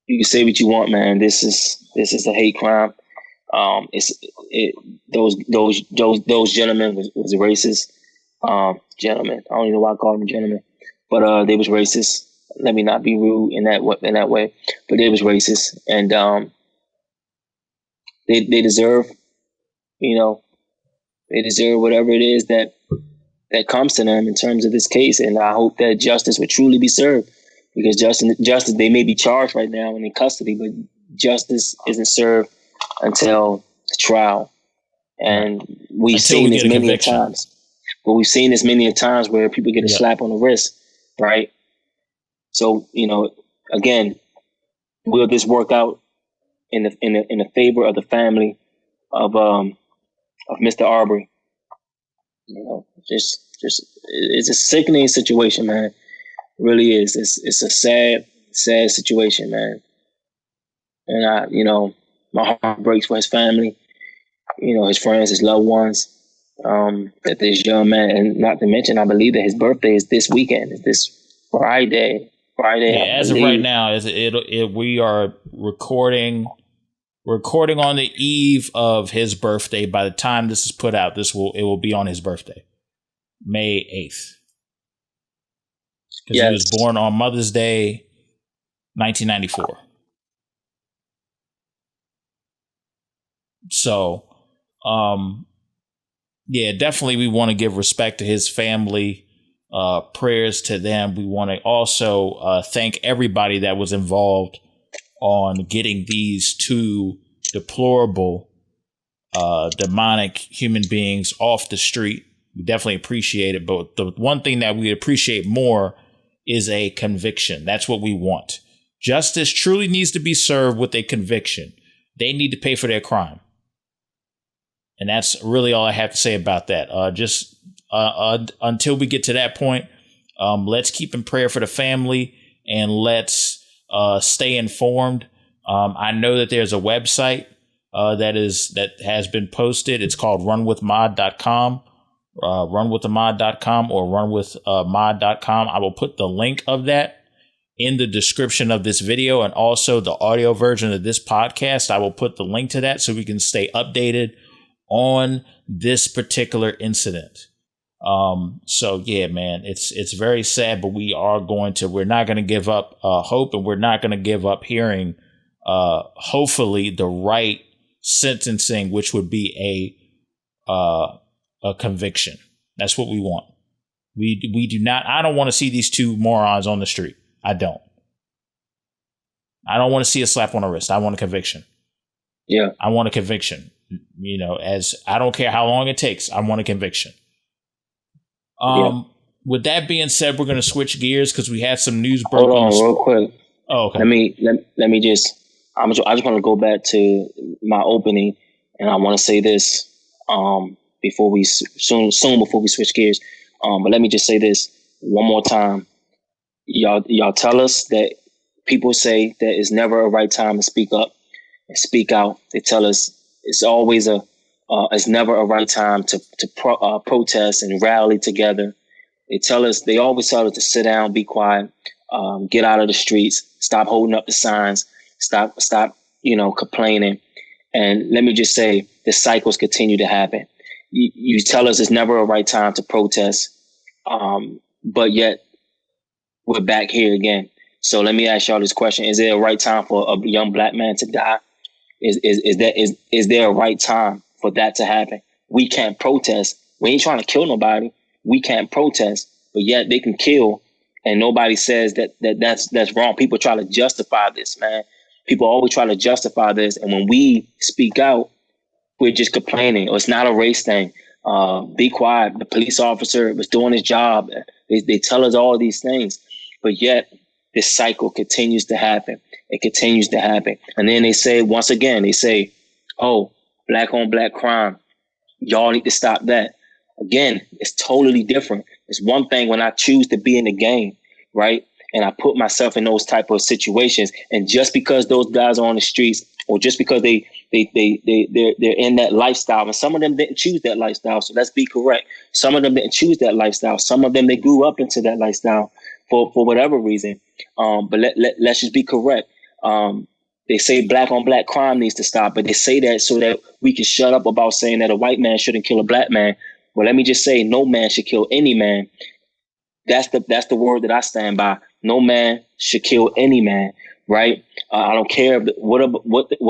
you can say what you want, man. This is a hate crime. Those gentlemen was racist. Gentlemen, I don't even know why I call them gentlemen, but they was racist. Let me not be rude in that way, but they was racist, and they deserve, they deserve whatever it is that comes to them in terms of this case, and I hope that justice would truly be served. Because justice, they may be charged right now and in custody, but justice isn't served until the trial. And we've seen this many times. But we've seen this many times where people get a slap on the wrist, right? So, again, will this work out in the favor of the family of Mr. Arbery? Just it's a sickening situation, man. Really is. It's a sad situation, man. And my heart breaks for his family, his friends, his loved ones, that this young man, and not to mention, I believe that his birthday is this weekend. It's this Friday. Yeah, as of right now, we are recording on the eve of his birthday. By the time this is put out, it will be on his birthday, May 8th. Because he was born on Mother's Day, 1994. So, definitely we want to give respect to his family, prayers to them. We want to also thank everybody that was involved on getting these two deplorable, demonic human beings off the street. We definitely appreciate it. But the one thing that we appreciate more is a conviction. That's what we want. Justice truly needs to be served with a conviction. They need to pay for their crime. And that's really all I have to say about that. Until we get to that point, let's keep in prayer for the family and let's stay informed. I know that there's a website that has been posted. It's called runwithmod.com. runwiththemod.com or runwithmod.com. I will put the link of that in the description of this video, and also the audio version of this podcast. I will put the link to that so we can stay updated on this particular incident. So yeah, man, it's very sad, but we're not going to give up hope, and we're not going to give up hearing hopefully the right sentencing, which would be a conviction. That's what we want. We do not. I don't want to see these two morons on the street. I don't want to see a slap on the wrist. I want a conviction. Yeah. I want a conviction. As I don't care how long it takes. I want a conviction. With that being said, we're going to switch gears because we had some news broken. Hold on, real quick. Oh, okay. Let me just. I just want to go back to my opening, and I want to say this before we switch gears. But let me just say this: one more time. Y'all tell us that people say that it's never a right time to speak up and speak out. They tell us it's always it's never a right time to protest and rally together. They always tell us to sit down, be quiet, get out of the streets, stop holding up the signs, stop, complaining. And let me just say, the cycles continue to happen. You tell us it's never a right time to protest, but yet we're back here again. So let me ask y'all this question: is there a right time for a young black man to die? Is there a right time for that to happen? We can't protest. We ain't trying to kill nobody. We can't protest, but yet they can kill, and nobody says that's wrong. People try to justify this, man. People always try to justify this, and when we speak out, we're just complaining. Or it's not a race thing. Be quiet. The police officer was doing his job. They tell us all these things, but yet this cycle continues to happen. It continues to happen, and then they say once again, "Oh, black on black crime. Y'all need to stop that." Again, it's totally different. It's one thing when I choose to be in the game, right? And I put myself in those type of situations. And just because those guys are on the streets, or just because they're in that lifestyle, and some of them didn't choose that lifestyle. So let's be correct. Some of them didn't choose that lifestyle. Some of them, they grew up into that lifestyle for whatever reason. But let's just be correct. They say black on black crime needs to stop, but they say that so that we can shut up about saying that a white man shouldn't kill a black man. Well, let me just say, no man should kill any man. That's the word that I stand by. No man should kill any man, right? I don't care what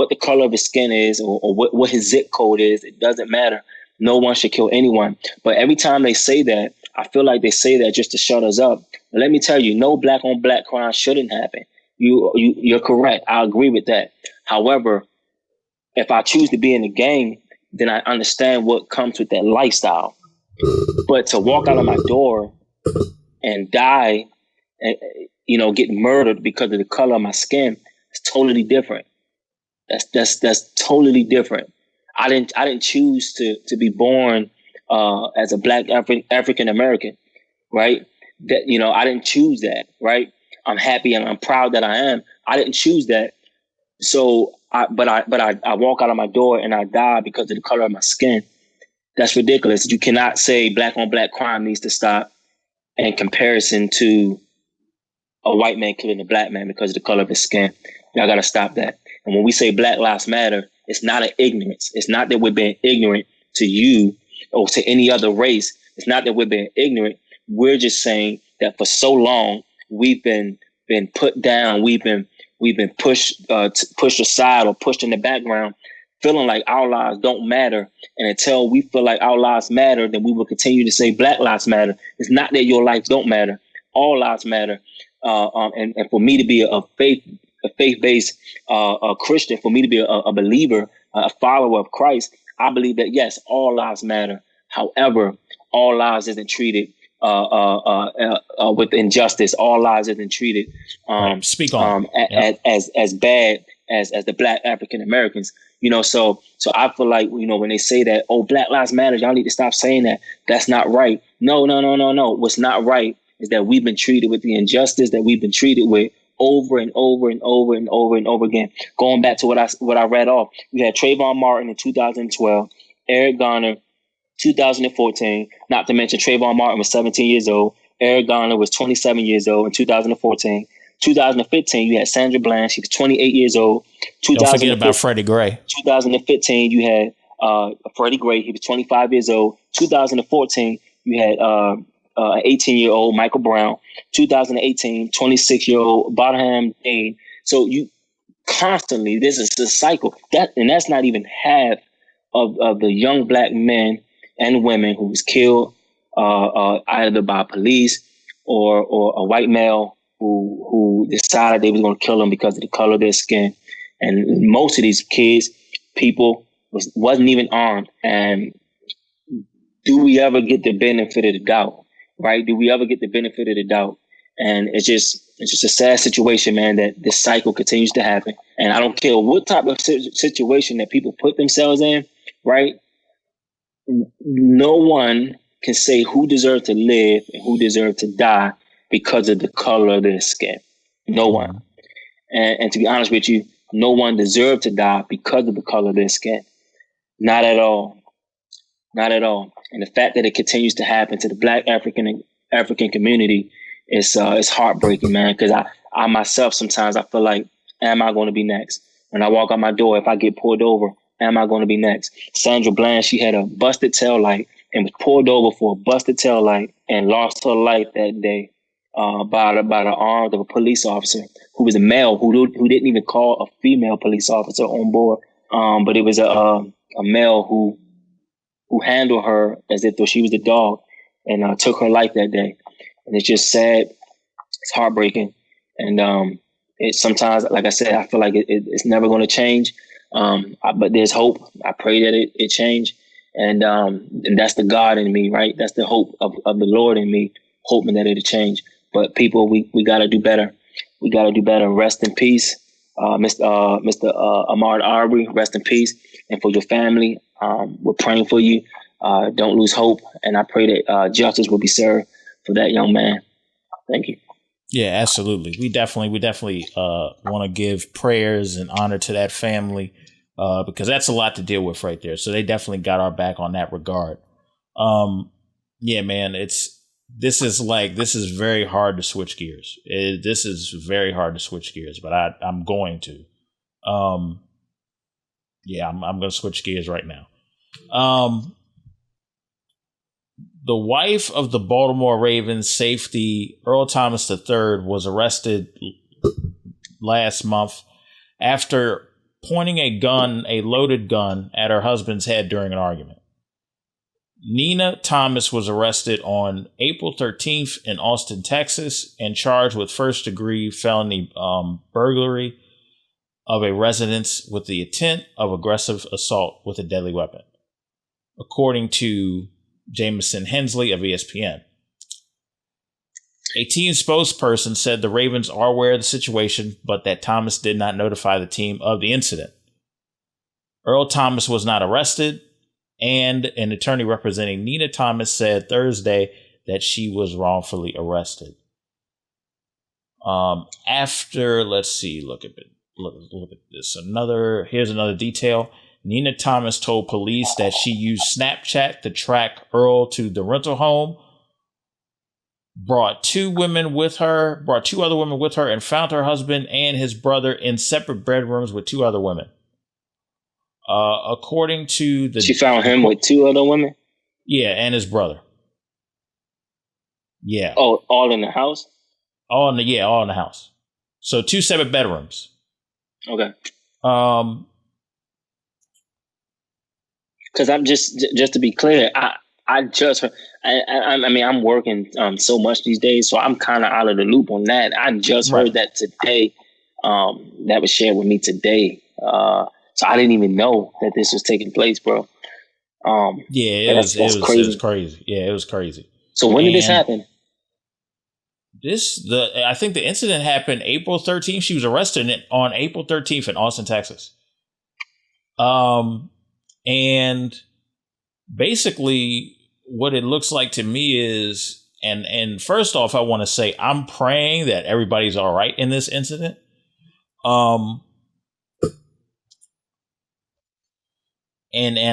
the color of his skin is, or what his zip code is. It doesn't matter. No one should kill anyone. But every time they say that, I feel like they say that just to shut us up. But let me tell you, no black on black crime shouldn't happen. You're correct. I agree with that. However, if I choose to be in the game, then I understand what comes with that lifestyle. But to walk out of my door and die, and get murdered because of the color of my skin, it's totally different. That's totally different. I didn't choose to be born as a black African American, right? That I didn't choose that, right? I'm happy and I'm proud that I am. I didn't choose that. So I walk out of my door and I die because of the color of my skin. That's ridiculous. You cannot say black on black crime needs to stop in comparison to a white man killing a black man because of the color of his skin. Y'all got to stop that. And when we say Black Lives Matter, it's not an ignorance. It's not that we're being ignorant to you or to any other race. It's not that we're being ignorant. We're just saying that for so long we've been put down. We've been pushed aside or pushed in the background, feeling like our lives don't matter. And until we feel like our lives matter, then we will continue to say Black Lives Matter. It's not that your life don't matter. All lives matter. And for me to be a faith-based Christian, for me to be a believer, a follower of Christ, I believe that, yes, all lives matter. However, all lives isn't treated with injustice. All lives isn't treated Speak on. as bad as the Black African Americans. So I feel like, when they say that, oh, Black Lives Matter, y'all need to stop saying that. That's not right. No. What's not right is that we've been treated with the injustice that we've been treated with over and over and over and over and over again. Going back to what I read off, we had Trayvon Martin in 2012, Eric Garner 2014. Not to mention Trayvon Martin was 17 years old. Eric Garner was 27 years old in 2014. 2015, you had Sandra Bland. She was 28 years old. Don't forget about Freddie Gray. 2015, you had Freddie Gray. He was 25 years old. 2014, you had an 18-year-old Michael Brown. 2018, 26-year-old Barham Dane. So you constantly, this is a cycle. That's not even half of the young Black men and women who was killed either by police or a white male who decided they was going to kill them because of the color of their skin. And most of these kids, people wasn't even armed. And do we ever get the benefit of the doubt? Right? Do we ever get the benefit of the doubt? And it's just a sad situation, man, that this cycle continues to happen. And I don't care what type of situation that people put themselves in, right? No one can say who deserved to live and who deserved to die because of the color of their skin. No one. And to be honest with you, no one deserved to die because of the color of their skin. Not at all. Not at all. And the fact that it continues to happen to the Black African community is heartbreaking, man. Because I myself, sometimes I feel like, am I going to be next? When I walk out my door, if I get pulled over, am I going to be next? Sandra Bland, she had a busted tail light and was pulled over for a busted tail light and lost her life that day by the arms of a police officer who was a male who didn't even call a female police officer on board. But it was a male who handled her as if though she was a dog and took her life that day. And it's just sad. It's heartbreaking. And it sometimes, like I said, I feel like it's never going to change. But there's hope. I pray that it change. And that's the God in me, right? That's the hope of the Lord in me, hoping that it'll change. But people, we got to do better. We got to do better. Rest in peace, Mr. Ahumnd Arbery. Rest in peace. And for your family, we're praying for you. Don't lose hope. And I pray that justice will be served for that young man. Thank you. Yeah, absolutely. We definitely want to give prayers and honor to that family because that's a lot to deal with right there. So they definitely got our back on that regard. Yeah, man, this is very hard to switch gears. This is very hard to switch gears, but I'm going to. Yeah, I'm going to switch gears right now. The wife of the Baltimore Ravens safety Earl Thomas III was arrested last month after pointing a loaded gun at her husband's head during an argument. Nina Thomas was arrested on April 13th in Austin, Texas, and charged with first-degree felony burglary of a residence with the intent of aggressive assault with a deadly weapon, according to Jamison Hensley of ESPN. A team spokesperson said the Ravens are aware of the situation, but that Thomas did not notify the team of the incident. Earl Thomas was not arrested, and an attorney representing Nina Thomas said Thursday that she was wrongfully arrested. After, let's see, look at this. Here's another detail. Nina Thomas told police that she used Snapchat to track Earl to the rental home, brought two other women with her, and found her husband and his brother in separate bedrooms with two other women. According to she found him with two other women? Yeah, and his brother. Yeah. Oh, all in the house? All in the house. So two separate bedrooms. Okay. Because I'm just to be clear, I just heard, I mean, I'm working so much these days, so I'm kind of out of the loop on that. I just heard that today. That was shared with me today. So I didn't even know that this was taking place, bro. Yeah, it was crazy. Yeah, it was crazy. So when did this happen? I think the incident happened April 13th. She was arrested on April 13th in Austin, Texas. And basically what it looks like to me is, and first off, I want to say I'm praying that everybody's all right in this incident. And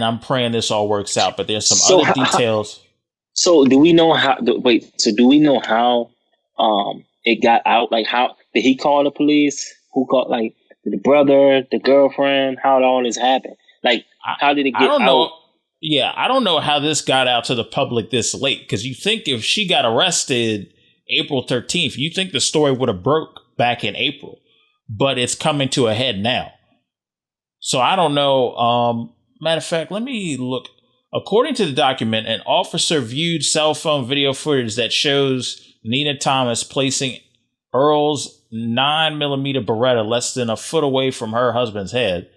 I'm praying this all works out, but there's some other details. So do we know how, do we know how it got out? Like, how did he call the police? Who called, like, the brother, the girlfriend? How did all this happen? Like, how did it get out? I don't know. Yeah, I don't know how this got out to the public this late, because you think if she got arrested April 13th, you think the story would have broke back in April, but it's coming to a head now. So I don't know. Matter of fact, let me look. According to the document, an officer viewed cell phone video footage that shows Nina Thomas placing Earl's 9mm Beretta less than a foot away from her husband's head,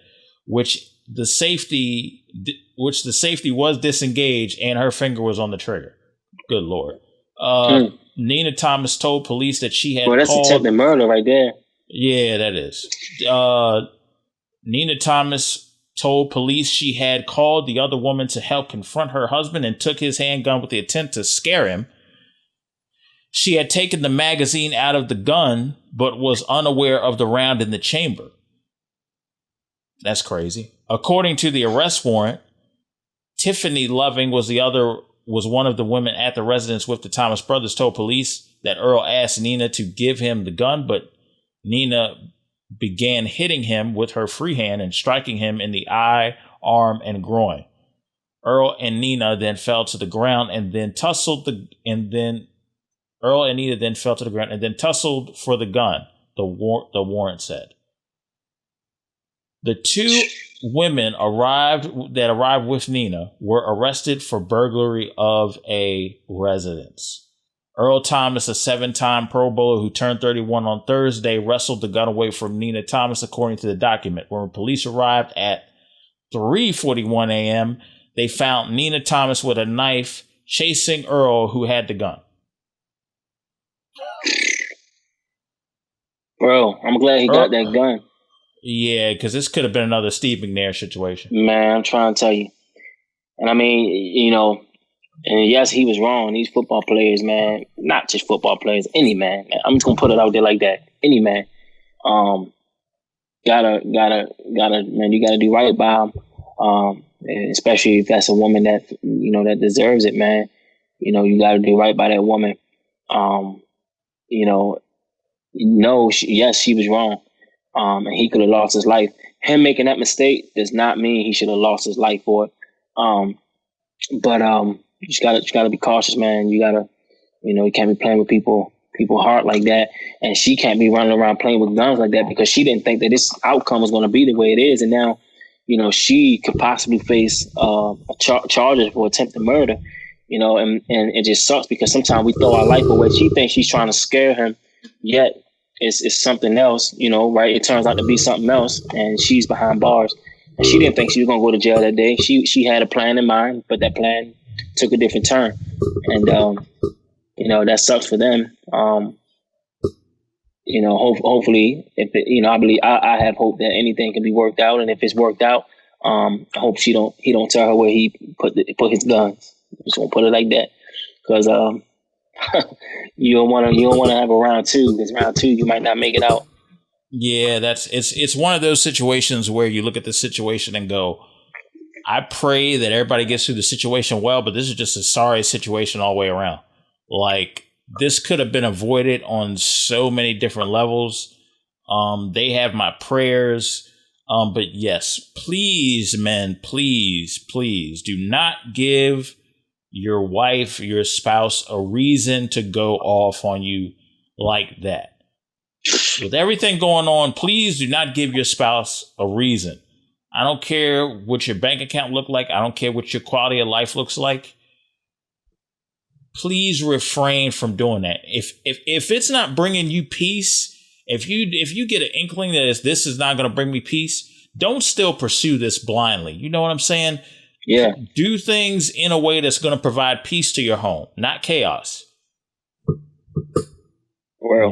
which the safety was disengaged and her finger was on the trigger. Good Lord. Nina Thomas told police that she had that's attempted murder right there. Yeah, that is. Nina Thomas told police she had called the other woman to help confront her husband and took his handgun with the intent to scare him. She had taken the magazine out of the gun, but was unaware of the round in the chamber. That's crazy. According to the arrest warrant, Tiffany Loving was one of the women at the residence with the Thomas brothers, told police that Earl asked Nina to give him the gun, but Nina began hitting him with her free hand and striking him in the eye, arm, and groin. Earl and Nina then fell to the ground and then tussled for the gun, the warrant said. The two women arrived with Nina were arrested for burglary of a residence. Earl Thomas, a 7-time Pro Bowler who turned 31 on Thursday, wrestled the gun away from Nina Thomas, according to the document. When police arrived at 3:41 a.m., they found Nina Thomas with a knife chasing Earl, who had the gun. Bro, I'm glad he got that gun. Yeah, because this could have been another Steve McNair situation. Man, I'm trying to tell you. And I mean, you know, and yes, he was wrong. These football players, man, not just football players, any man. I'm just gonna put it out there like that. Any man, gotta, man, you gotta do right by him. Especially if that's a woman that that deserves it, man. You gotta do right by that woman. Yes, she was wrong. And he could have lost his life. Him making that mistake does not mean he should have lost his life for it. But you just gotta be cautious, man. You gotta, you can't be playing with people's heart like that. And she can't be running around playing with guns like that because she didn't think that this outcome was going to be the way it is. And now, she could possibly face charges for attempted murder. And it just sucks because sometimes we throw our life away. She thinks she's trying to scare him, yet it's something else. Right? It turns out to be something else, and she's behind bars. And she didn't think she was going to go to jail that day. She had a plan in mind, but that plan took a different turn. And, that sucks for them. Hopefully, if it, I have hope that anything can be worked out. And if it's worked out, I hope he don't tell her where he put his guns. Just won't put it like that. Because you don't want to have a round two. Because round two, you might not make it out. Yeah, it's one of those situations where you look at the situation and go, I pray that everybody gets through the situation well, but this is just a sorry situation all the way around. Like, this could have been avoided on so many different levels. They have my prayers. But yes, please, men, please do not give your wife, your spouse, a reason to go off on you like that. With everything going on, please do not give your spouse a reason. I don't care what your bank account look like. I don't care what your quality of life looks like. Please refrain from doing that. If it's not bringing you peace, if you get an inkling that this is not going to bring me peace, don't still pursue this blindly. You know what I'm saying? Yeah. Do things in a way that's going to provide peace to your home, not chaos. Well,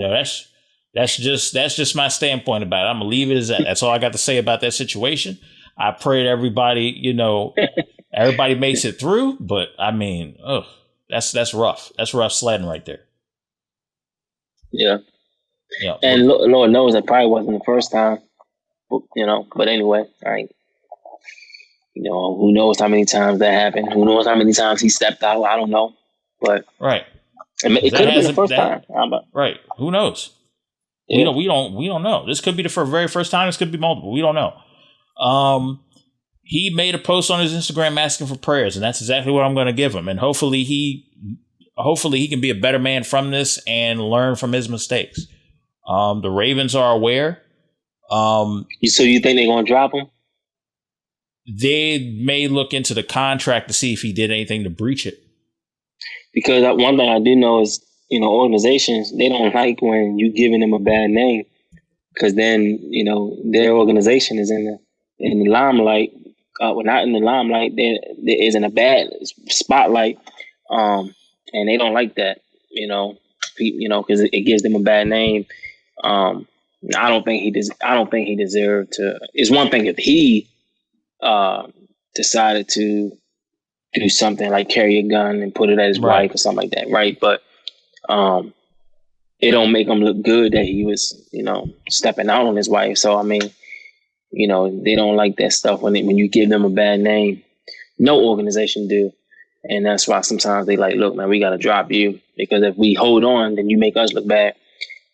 that's just my standpoint about it. I'm gonna leave it as that. That's all I got to say about that situation. I pray that everybody, everybody makes it through. But I mean, that's rough. That's rough sledding right there. Yeah. Yeah. And Lord knows that probably wasn't the first time. But anyway, who knows how many times that happened? Who knows how many times he stepped out? I don't know. But right. It could have been the first time. Right. Who knows? Yeah. We don't know. This could be the very first time. This could be multiple. We don't know. He made a post on his Instagram asking for prayers, and that's exactly what I'm going to give him. And hopefully he can be a better man from this and learn from his mistakes. The Ravens are aware. So you think they're going to drop him? They may look into the contract to see if he did anything to breach it. Because one thing I do know is, organizations, they don't like when you giving them a bad name, because then, their organization is in the limelight. Well, not in the limelight. There isn't a bad spotlight, and they don't like that. Because it gives them a bad name. I don't think he deserved to. It's one thing if he decided to do something like carry a gun and put it at his wife or something like that, right? But it don't make him look good that he was, stepping out on his wife. So I mean, they don't like that stuff when you give them a bad name. No organization do. And that's why sometimes they like, look, man, we got to drop you, because if we hold on, then you make us look bad.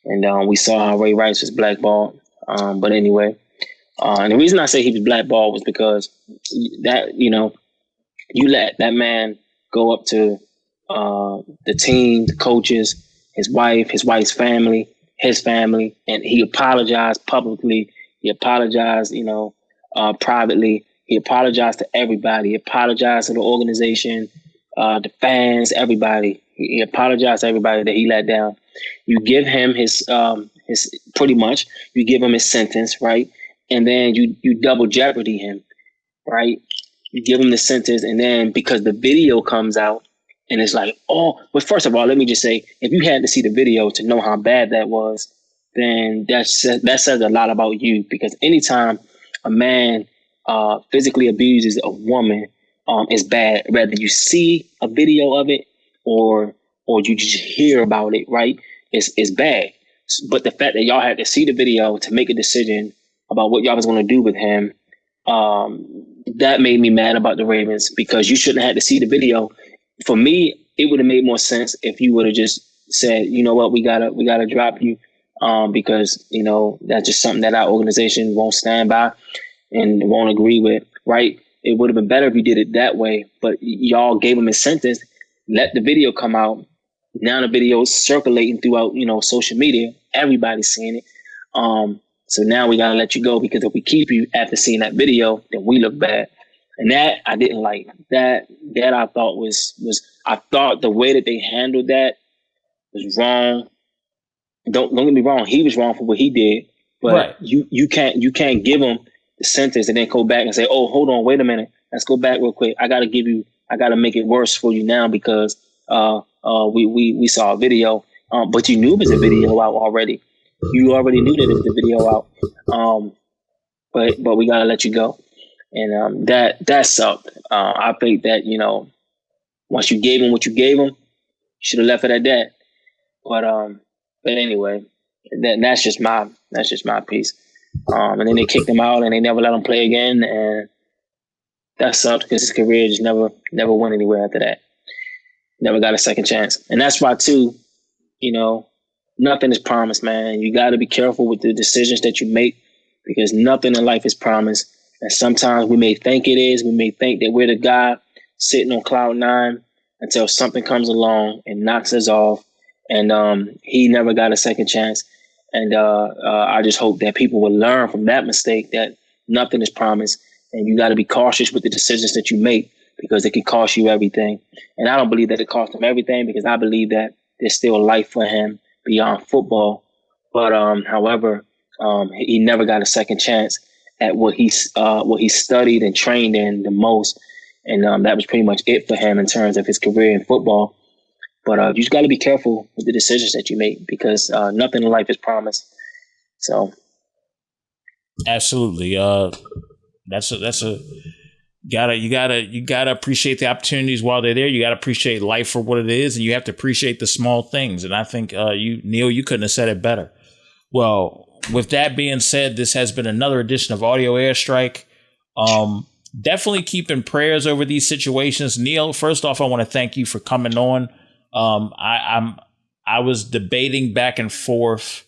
And we saw how Ray Rice was blackballed. But anyway, and the reason I say he was blackballed was because that, you let that man go up to the team, the coaches, his wife's family, his family, and he apologized publicly. He apologized, privately. He apologized to everybody. He apologized to the organization, the fans, everybody. He apologized to everybody that he let down. You give him his pretty much, you give him his sentence, right? And then you double jeopardy him, right? You give him the sentence, and then because the video comes out, and it's like, well, first of all, let me just say, if you had to see the video to know how bad that was, then that says a lot about you. Because anytime a man physically abuses a woman, is bad. Whether you see a video of it or you just hear about it, right? It's bad. But the fact that y'all had to see the video to make a decision about what y'all was going to do with him, that made me mad about the Ravens, because you shouldn't have had to see the video. For me, it would have made more sense if you would have just said, you know what, we gotta drop you, because that's just something that our organization won't stand by and won't agree with, right? It would have been better if you did it that way, but y'all gave him a sentence, let the video come out. Now the video is circulating throughout, social media. Everybody's seeing it. So now we gotta let you go, because if we keep you after seeing that video, then we look bad. And that I didn't like. That I thought was I thought the way that they handled that was wrong. Don't get me wrong, he was wrong for what he did, but you can't give him the sentence and then go back and say, oh, hold on, wait a minute, let's go back real quick. I gotta make it worse for you now because we saw a video, but you knew it was a video out already. You already knew that it was a video out, but we gotta let you go. And that sucked. I think that, once you gave him what you gave him, you should have left it at that. But anyway, that's just my piece. And then they kicked him out and they never let him play again, and that sucked because his career just never went anywhere after that. Never got a second chance. And that's why too, nothing is promised, man. You got to be careful with the decisions that you make, because nothing in life is promised. And sometimes we may think it is. We may think that we're the guy sitting on cloud nine until something comes along and knocks us off. And he never got a second chance. And I just hope that people will learn from that mistake, that nothing is promised. And you got to be cautious with the decisions that you make, because it can cost you everything. And I don't believe that it cost him everything, because I believe that there's still life for him beyond football. But however, he never got a second chance at what he studied and trained in the most. And that was pretty much it for him in terms of his career in football. But you just got to be careful with the decisions that you make, because nothing in life is promised. So, absolutely, that's a you gotta appreciate the opportunities while they're there. You gotta appreciate life for what it is, and you have to appreciate the small things. And I think Neal, you couldn't have said it better. Well, with that being said, this has been another edition of Audio Airstrike. Definitely keeping prayers over these situations. Neal, first off, I want to thank you for coming on. I was debating back and forth.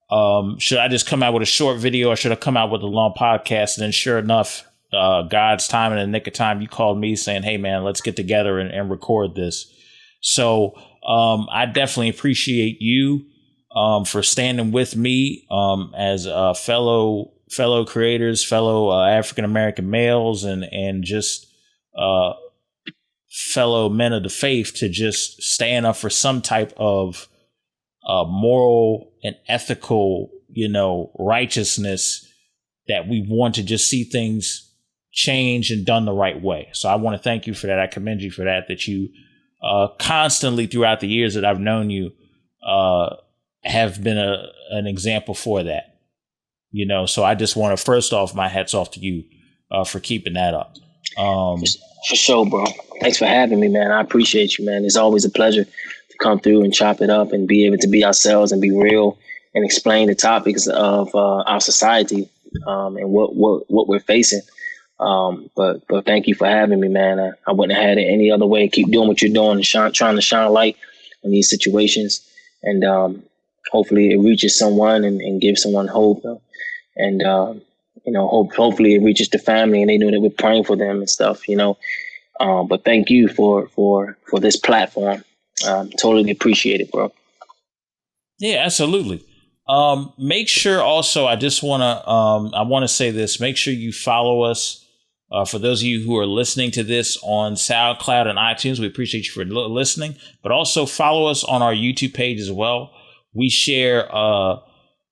Should I just come out with a short video, or should I come out with a long podcast? And then sure enough, God's time, in the nick of time, you called me saying, hey man, let's get together and record this. So, I definitely appreciate you, for standing with me, as fellow creators, fellow African-American males, and just, fellow men of the faith, to just stand up for some type of moral and ethical, righteousness, that we want to just see things change and done the right way. So I want to thank you for that. I commend you for that you constantly throughout the years that I've known you have been an example for that. So I just want to, first off, my hat's off to you for keeping that up. For sure, bro. Thanks for having me, man. I appreciate you, man. It's always a pleasure to come through and chop it up and be able to be ourselves and be real and explain the topics of our society and what we're facing. But thank you for having me, man. I wouldn't have had it any other way. Keep doing what you're doing and trying to shine light on these situations. And hopefully it reaches someone and gives someone hope. And, hopefully it reaches the family and they know that we're praying for them and stuff, But thank you for this platform. Totally appreciate it, bro. Yeah, absolutely. Make sure also, I want to say this, make sure you follow us. For those of you who are listening to this on SoundCloud and iTunes, we appreciate you for listening, but also follow us on our YouTube page as well. We share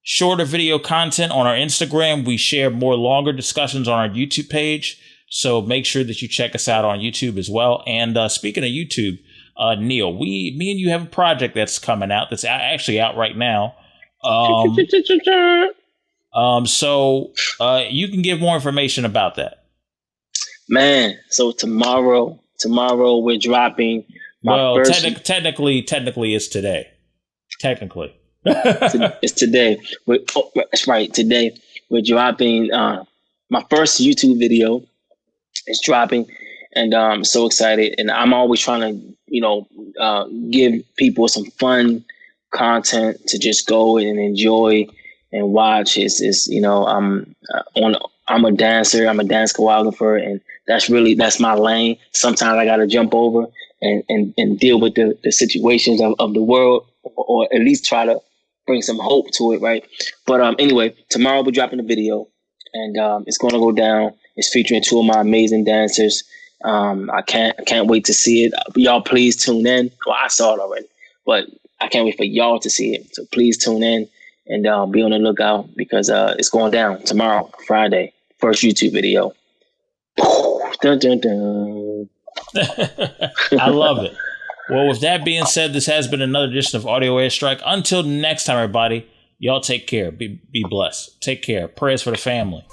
shorter video content on our Instagram. We share more longer discussions on our YouTube page. So make sure that you check us out on YouTube as well. And speaking of YouTube, Neal, me and you have a project that's coming out that's actually out right now. So you can give more information about that. Man, so tomorrow we're dropping technically it's today. Technically. It's today. That's right. Today we're dropping my first YouTube video. It's dropping, and I'm so excited. And I'm always trying to, give people some fun content to just go and enjoy and watch. I'm a dancer. I'm a dance choreographer, and that's my lane. Sometimes I got to jump over and deal with the situations of the world, or at least try to bring some hope to it, right? But anyway, tomorrow we're dropping a video, and it's going to go down. It's featuring two of my amazing dancers. I can't wait to see it. Y'all please tune in. Well, I saw it already, but I can't wait for y'all to see it. So please tune in and be on the lookout because it's going down tomorrow, Friday. First YouTube video. Dun, dun, dun. I love it. Well, with that being said, this has been another edition of Audio Airstrike. Until next time, everybody, y'all take care. Be blessed. Take care. Prayers for the family.